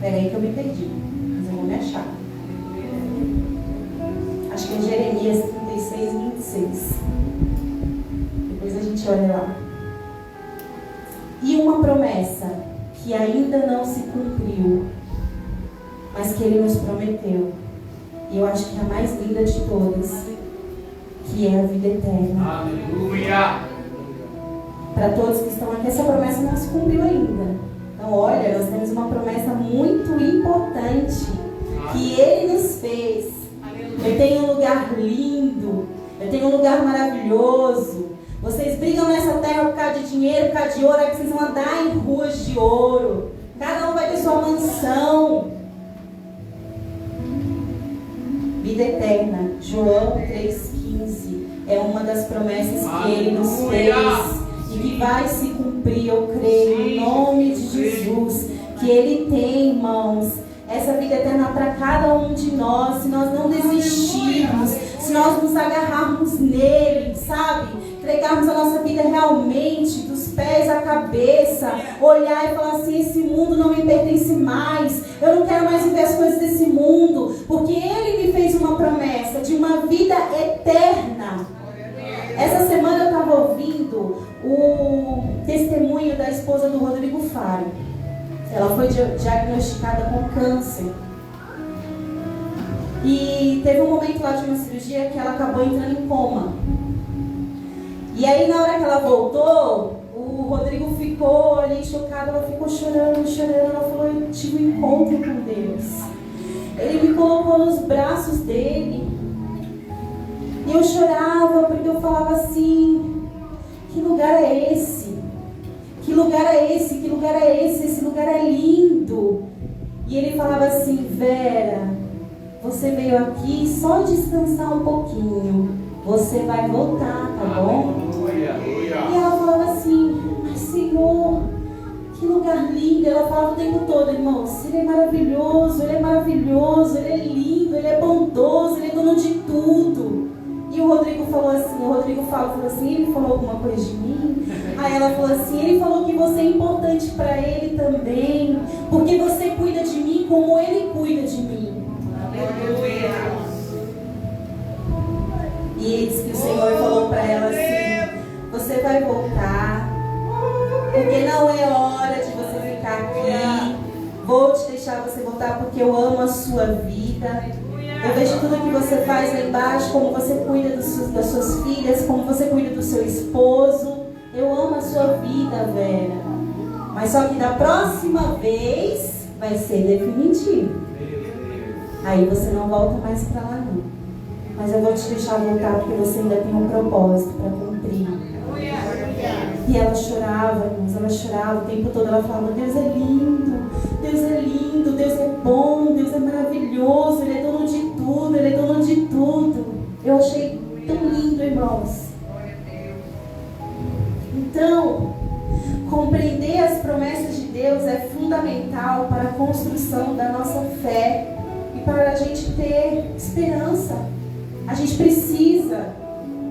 Peraí que eu me perdi, mas eu vou me achar. Acho que é Jeremias 36, 26. Depois a gente olha lá. E uma promessa que ainda não se cumpriu, mas que ele nos prometeu. E eu acho que é a mais linda de todas, que é a vida eterna. Aleluia! Para todos que estão aqui, essa promessa não se cumpriu ainda. Então, olha, nós temos uma promessa muito importante que ele nos fez. Eu tenho um lugar lindo, eu tenho um lugar maravilhoso. Vocês brigam nessa terra por causa de dinheiro, por causa de ouro, é que vocês vão andar em ruas de ouro. Cada um vai ter sua mansão. Vida eterna, João 3,15, é uma das promessas que ele nos fez e que vai se cumprir, eu creio, no nome de Jesus, que ele tem, irmãos, essa vida eterna para cada um de nós, se nós não desistirmos, se nós nos agarrarmos nele, sabe? Entregarmos a nossa vida realmente, dos pés à cabeça, olhar e falar assim: esse mundo não me pertence mais, eu não quero mais viver as coisas desse mundo, porque ele me fez uma promessa de uma vida eterna. Essa semana eu estava ouvindo o testemunho da esposa do Rodrigo Faro. Ela foi diagnosticada com câncer. E teve um momento lá de uma cirurgia que ela acabou entrando em coma. E aí na hora que ela voltou, o Rodrigo ficou ali chocado, ela ficou chorando, chorando. Ela falou: eu tive um encontro com Deus. Ele me colocou nos braços dele. E eu chorava porque eu falava assim: que lugar é esse? Que lugar é esse? Que lugar é esse? Esse lugar é lindo. E ele falava assim: Vera, você veio aqui só descansar um pouquinho. Você vai voltar, tá bom? E ela falava assim: mas Senhor, que lugar lindo. Ela falava o tempo todo: irmãos, ele é maravilhoso, ele é maravilhoso, ele é lindo, ele é bondoso, ele é dono de tudo. E o Rodrigo falou assim, falou assim: ele falou alguma coisa de mim? Aí ela falou assim: ele falou que você é importante para ele também, porque você cuida de mim como ele cuida de mim. E ele disse que o Senhor falou para ela assim: você vai voltar, porque não é hora de você ficar aqui. Vou te deixar você voltar porque eu amo a sua vida. Eu vejo tudo que você faz lá embaixo, como você cuida das suas filhas, como você cuida do seu esposo. Eu amo a sua vida, Vera. Mas só que da próxima vez vai ser definitivo. Aí você não volta mais para lá, não. Mas eu vou te deixar voltar porque você ainda tem um propósito para cumprir. E ela chorava, irmãos, ela chorava o tempo todo. Ela falava: Deus é lindo, Deus é lindo, Deus é bom, Deus é maravilhoso, Ele é dono de tudo, Ele é dono de tudo. Eu achei tão lindo, irmãos. Então, compreender as promessas de Deus é fundamental para a construção da nossa fé e para a gente ter esperança. A gente precisa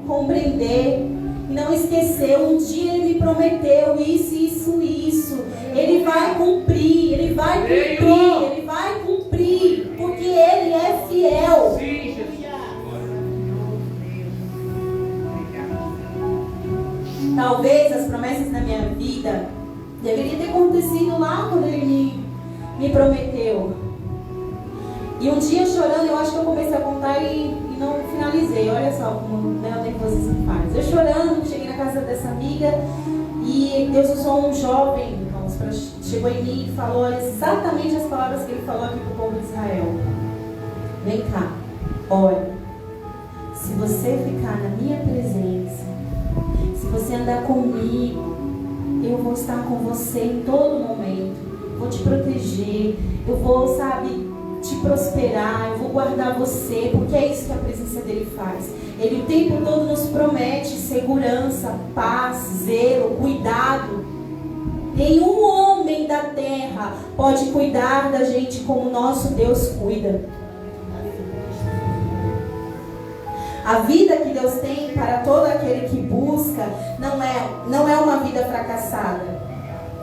compreender e não esquecer: um dia Ele me prometeu isso, isso, isso. Ele vai cumprir, Ele vai cumprir, Ele vai cumprir, porque Ele é fiel. Talvez as promessas na minha vida deveriam ter acontecido lá quando Ele me prometeu. E um dia chorando, eu acho que eu comecei a só como o nervosismo faz. Eu chorando, cheguei na casa dessa amiga e Deus usou um jovem, irmãos, chegou em mim e falou exatamente as palavras que ele falou aqui para o povo de Israel. Vem cá, olha, se você ficar na minha presença, se você andar comigo, eu vou estar com você em todo momento, vou te proteger, eu vou, sabe, te prosperar, eu vou guardar você, porque é isso que a presença dele faz. Ele o tempo todo nos promete segurança, paz, zelo, cuidado. Nenhum homem da terra pode cuidar da gente como nosso Deus cuida. A vida que Deus tem para todo aquele que busca não é uma vida fracassada,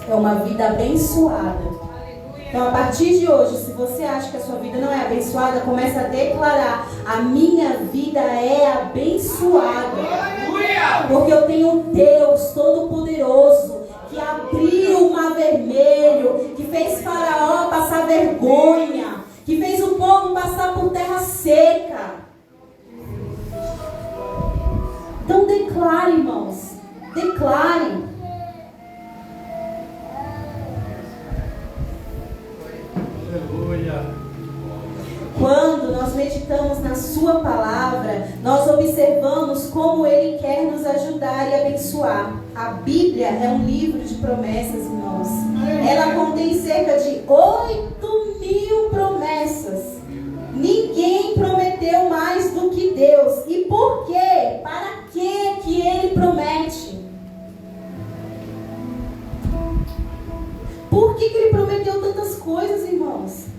é uma vida abençoada. Então, a partir de hoje, se você acha que a sua vida não é abençoada, comece a declarar: a minha vida é abençoada. Porque eu tenho um Deus Todo-Poderoso que abriu o mar vermelho, que fez Faraó passar vergonha, que fez o povo passar por terra seca. Então declare, irmãos, declare. Quando nós meditamos na sua palavra, nós observamos como Ele quer nos ajudar e abençoar. A Bíblia é um livro de promessas, irmãos. Ela contém cerca de 8.000 promessas. Ninguém prometeu mais do que Deus. E por quê? Para quê que Ele promete? Por que Ele prometeu tantas coisas, irmãos?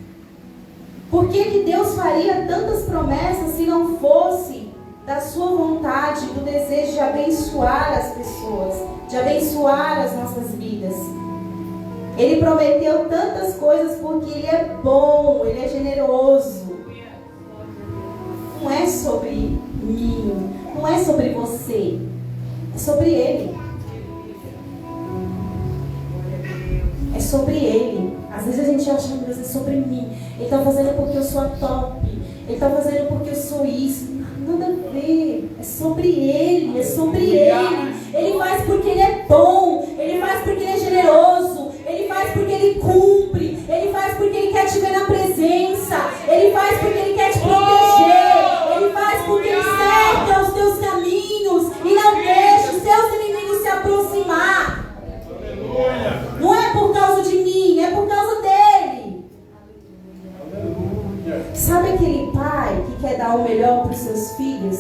Por que Deus faria tantas promessas se não fosse da sua vontade, do desejo de abençoar as pessoas, de abençoar as nossas vidas? Ele prometeu tantas coisas porque Ele é bom, Ele é generoso. Não é sobre mim, não é sobre você, é sobre Ele. É sobre Ele. Às vezes a gente acha que Deus é sobre mim. Ele está fazendo porque eu sou a top. Ele está fazendo porque eu sou isso. Nada a ver. É sobre Ele. É sobre Ele. Ele faz porque Ele é bom. Ele faz porque Ele é generoso. Ele faz porque Ele cumpre. Ele faz porque Ele quer te ver na presença. Ele faz porque Ele quer te proteger. Ele faz porque Ele cerca os teus caminhos e não deixa os teus inimigos se aproximar. Não é por causa de mim, é por causa dele. Sabe aquele pai que quer dar o melhor para os seus filhos?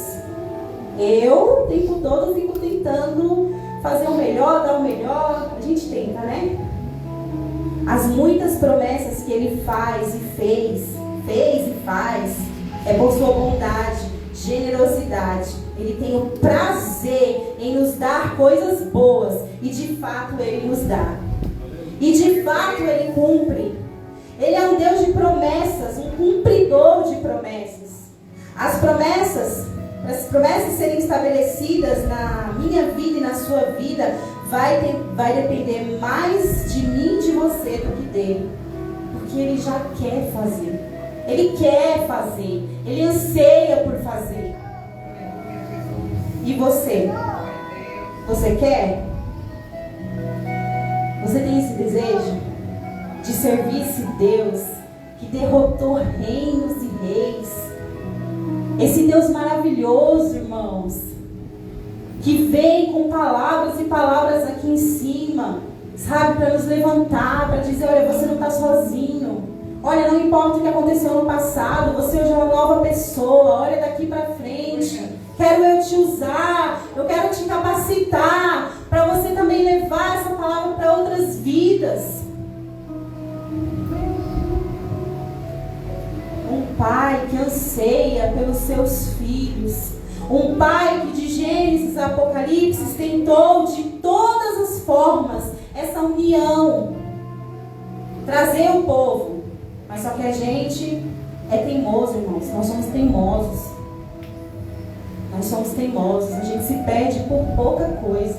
Eu, o tempo todo, fico tentando fazer o melhor, dar o melhor. A gente tenta, né? As muitas promessas que ele faz e fez e faz, é por sua bondade, generosidade. Ele tem o prazer em nos dar coisas boas. E de fato Ele nos dá. E de fato Ele cumpre. Ele é um Deus de promessas, um cumpridor de promessas. As promessas serem estabelecidas na minha vida e na sua vida, vai depender mais de mim e de você do que dele. Porque Ele já quer fazer. Ele quer fazer. Ele anseia por fazer. E você? Você quer? Você tem esse desejo de servir esse Deus que derrotou reinos e reis? Esse Deus maravilhoso, irmãos, que vem com palavras e palavras aqui em cima, sabe, para nos levantar, para dizer: olha, você não está sozinho. Olha, não importa o que aconteceu no passado, você hoje é uma nova pessoa. Olha daqui para frente. Quero eu te usar, eu quero te capacitar para você também levar essa palavra para outras vidas. Um pai que anseia pelos seus filhos. Um pai que de Gênesis a Apocalipse tentou de todas as formas essa união. Trazer o povo. Mas só que a gente é teimoso, irmãos. Nós somos teimosos. Nós somos teimosos, a gente se perde por pouca coisa.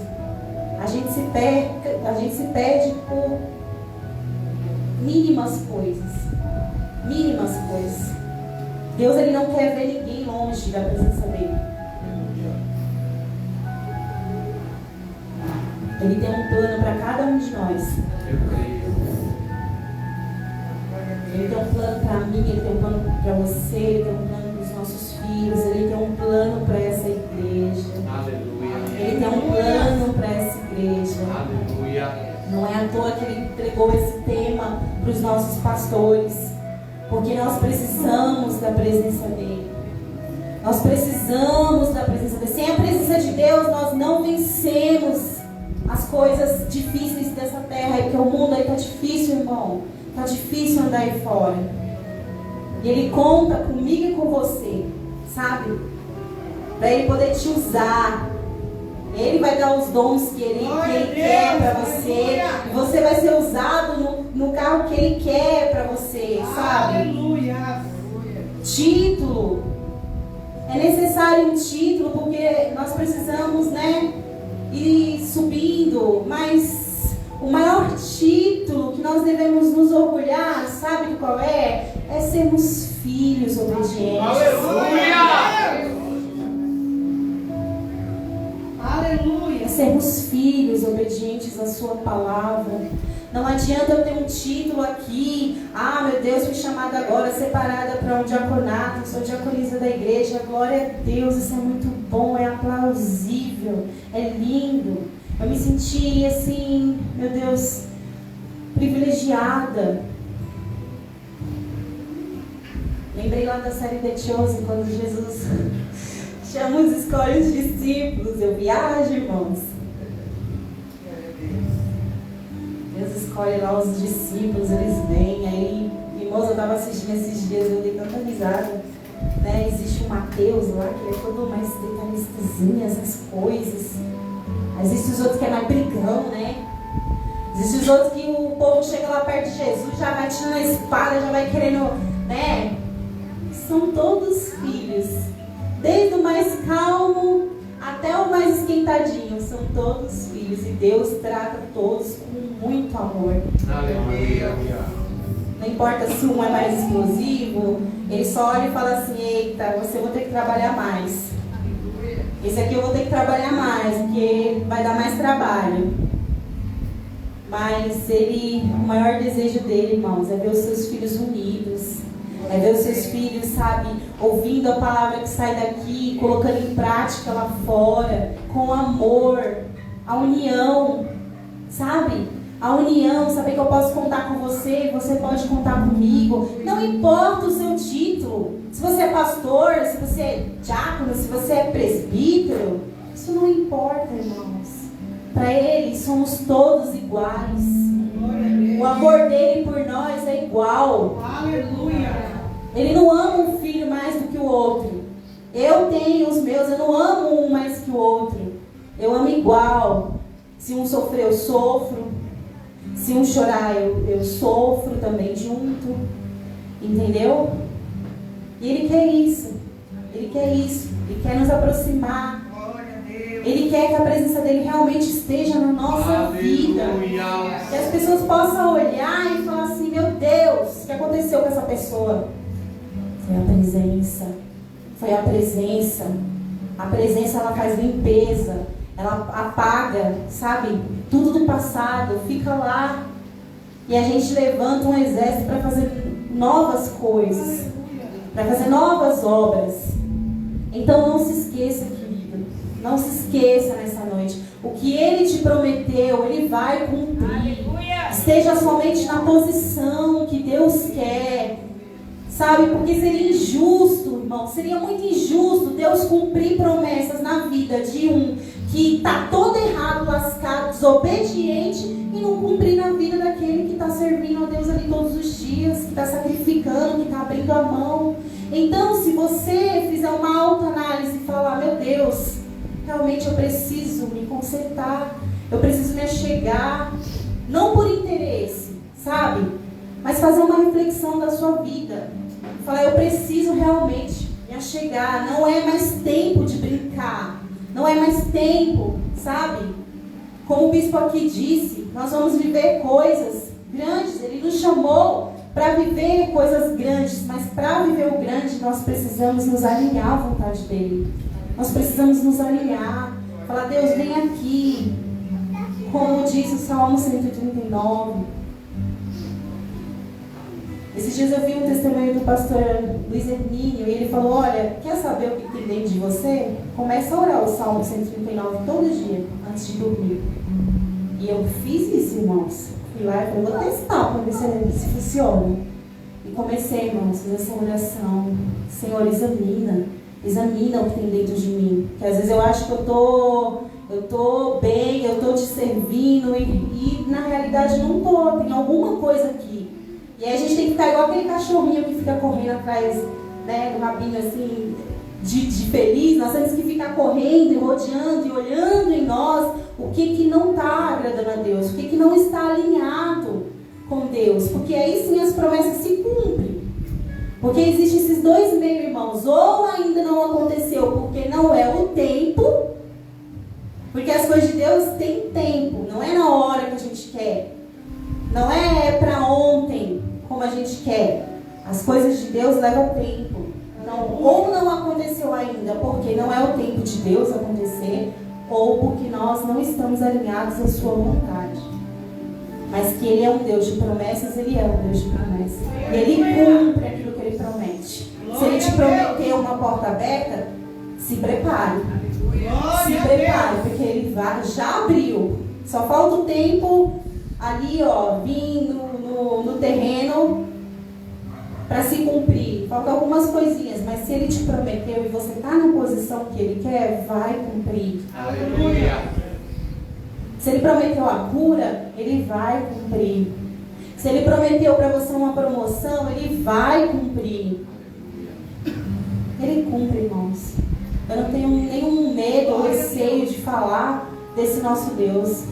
A gente se perde por mínimas coisas. Mínimas coisas. Deus, Ele não quer ver ninguém longe da presença dEle. Ele tem um plano para cada um de nós. Eu creio. Ele tem um plano para mim, Ele tem um plano para você, Ele tem um plano para os nossos filhos, Ele tem um plano para essa igreja. Aleluia. Ele tem um plano para essa igreja. Aleluia. Não é à toa que Ele entregou esse tema para os nossos pastores, porque nós precisamos da presença dEle. Nós precisamos da presença dEle. Sem a presença de Deus, nós não vencemos as coisas difíceis dessa terra. Porque o mundo aí está difícil, irmão. Está difícil andar aí fora. E Ele conta comigo e com você, sabe? Para Ele poder te usar. Ele vai dar os dons que Ele quer para você. E você vai ser usado no carro que Ele quer para você, sabe? Aleluia. Título. É necessário um título porque nós precisamos, né, ir subindo. Mas o maior título que nós devemos nos orgulhar, sabe de qual é? É sermos filhos obedientes. Aleluia. Aleluia. É sermos filhos obedientes à sua palavra. Não adianta eu ter um título aqui. Ah, meu Deus, fui chamada agora, separada para um diaconato. Sou diaconisa da igreja. Glória a Deus, isso é muito bom, é aplausível, é lindo. Eu me senti assim, meu Deus, privilegiada. Lembrei lá da série The Chosen, quando Jesus chama os escolhe os discípulos. Eu viajo, irmãos. Deus escolhe lá os discípulos, eles vêm. Aí, irmãos, eu estava assistindo esses dias, eu dei tanta risada, né? Existe o Mateus lá, que é todo mais detalhistazinho, essas coisas. Existem os outros que é mais brigão, né? Existem os outros que o povo chega lá perto de Jesus, já vai tirando a espada, já vai querendo, né? São todos filhos. Desde o mais calmo até o mais esquentadinho, são todos filhos. E Deus trata todos com muito amor. Aleluia. Não importa se um é mais explosivo, Ele só olha e fala assim: eita, você vai ter que trabalhar mais. Esse aqui eu vou ter que trabalhar mais, porque vai dar mais trabalho. Mas o maior desejo dele, irmãos, é ver os seus filhos unidos. É ver os seus filhos, sabe, ouvindo a palavra que sai daqui, colocando em prática lá fora, com amor, a união, sabe? A união, saber que eu posso contar com você, você pode contar comigo. Não importa o seu título, se você é pastor, se você é diácono, se você é presbítero, isso não importa, irmãos. Para Ele, somos todos iguais. O amor dele por nós é igual. Aleluia. Ele não ama um filho mais do que o outro. Eu tenho os meus, eu não amo um mais que o outro. Eu amo igual. Se um sofrer, eu sofro. Se um chorar, eu sofro também junto. Entendeu? E Ele quer isso. Ele quer isso. Ele quer nos aproximar. Ele quer que a presença dele realmente esteja na nossa vida. Que as pessoas possam olhar e falar assim: meu Deus, o que aconteceu com essa pessoa? Foi a presença. Foi a presença. A presença, ela faz limpeza. Ela apaga, sabe? Tudo do passado. Fica lá. E a gente levanta um exército para fazer novas coisas. Para fazer novas obras. Então não se esqueça, querido. Não se esqueça nessa noite. O que Ele te prometeu, Ele vai cumprir. Esteja somente na posição que Deus quer. Sabe, porque seria injusto, irmão, seria muito injusto Deus cumprir promessas na vida de um que está todo errado, lascado, desobediente, e não cumprir na vida daquele que está servindo a Deus ali todos os dias, que está sacrificando, que está abrindo a mão. Então, se você fizer uma autoanálise e falar: meu Deus, realmente eu preciso me consertar, eu preciso me achegar, não por interesse, sabe? Mas fazer uma reflexão da sua vida. Falar: eu preciso realmente me achegar. Não é mais tempo de brincar. Não é mais tempo, sabe? Como o bispo aqui disse, nós vamos viver coisas grandes. Ele nos chamou para viver coisas grandes. Mas para viver o grande, nós precisamos nos alinhar à vontade dele. Nós precisamos nos alinhar. Falar: Deus, vem aqui. como diz o Salmo 139. Esses dias eu vi um testemunho do pastor Luiz Hermínio e ele falou, olha, quer saber o que tem dentro de você? Começa a orar o Salmo 139 todo dia, antes de dormir. E eu fiz isso, irmãos. Fui lá e falei, vou testar para ver se funciona. E comecei, irmãos, a fazer essa oração. Senhor, examina o que tem dentro de mim. Porque às vezes eu acho que eu tô bem, eu tô te servindo e na realidade não tô, tem alguma coisa aqui. E aí a gente tem que ficar igual aquele cachorrinho que fica correndo atrás, né, do rabinho assim, de feliz. Nós temos que ficar correndo e rodeando e olhando em nós o que não está agradando a Deus, o que não está alinhado com Deus. Porque aí sim as promessas se cumprem. Porque existem esses dois meios, irmãos. Ou ainda não aconteceu porque não é o tempo. Porque as coisas de Deus têm tempo. Não é na hora que a gente quer. Não é para ontem como a gente quer. As coisas de Deus levam tempo. Então, ou não aconteceu ainda porque não é o tempo de Deus acontecer, ou porque nós não estamos alinhados à sua vontade. Mas que Ele é um Deus de promessas, Ele é um Deus de promessas. E Ele cumpre aquilo que Ele promete. Se Ele te prometeu uma porta aberta, se prepare. Se prepare, porque Ele já abriu. Só falta o tempo ali, ó, vindo no terreno para se cumprir. Faltam algumas coisinhas, mas se Ele te prometeu e você está na posição que Ele quer, vai cumprir. Aleluia. Se Ele prometeu a cura, Ele vai cumprir. Se Ele prometeu para você uma promoção, Ele vai cumprir. Ele cumpre, irmãos. Eu não tenho nenhum medo ou receio de falar desse nosso Deus.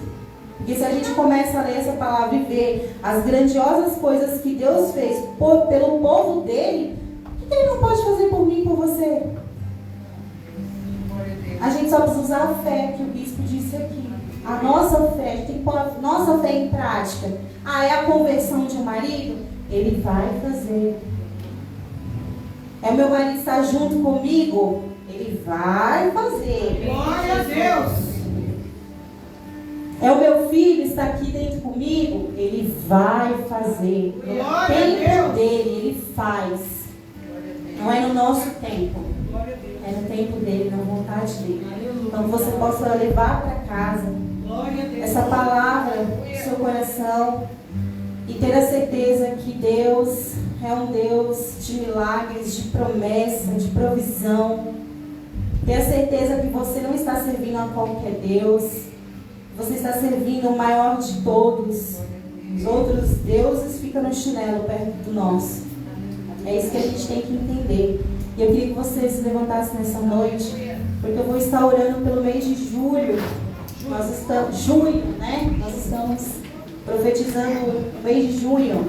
Porque se a gente começa a ler essa palavra e ver as grandiosas coisas que Deus fez pelo povo dele, o que Ele não pode fazer por mim e por você? A gente só precisa usar a fé que o bispo disse aqui. A nossa fé, a gente tem que pôr a nossa fé em prática. Ah, é a conversão de um marido? Ele vai fazer. É o meu marido estar junto comigo? Ele vai fazer. Glória a Deus. É o meu filho estar aqui dentro comigo? Ele vai fazer. É o tempo dele, ele faz. Não é no nosso tempo. É no tempo dele, na vontade dele. Então você possa levar para casa essa palavra no seu coração e ter a certeza que Deus é um Deus de milagres, de promessa, de provisão. Ter a certeza que você não está servindo a qualquer Deus. Você está servindo o maior de todos. Os outros deuses ficam no chinelo perto do nosso. É isso que a gente tem que entender. E eu queria que você se levantasse nessa noite, porque eu vou estar orando pelo mês de julho. Nós estamos, junho, né? Nós estamos profetizando o mês de junho.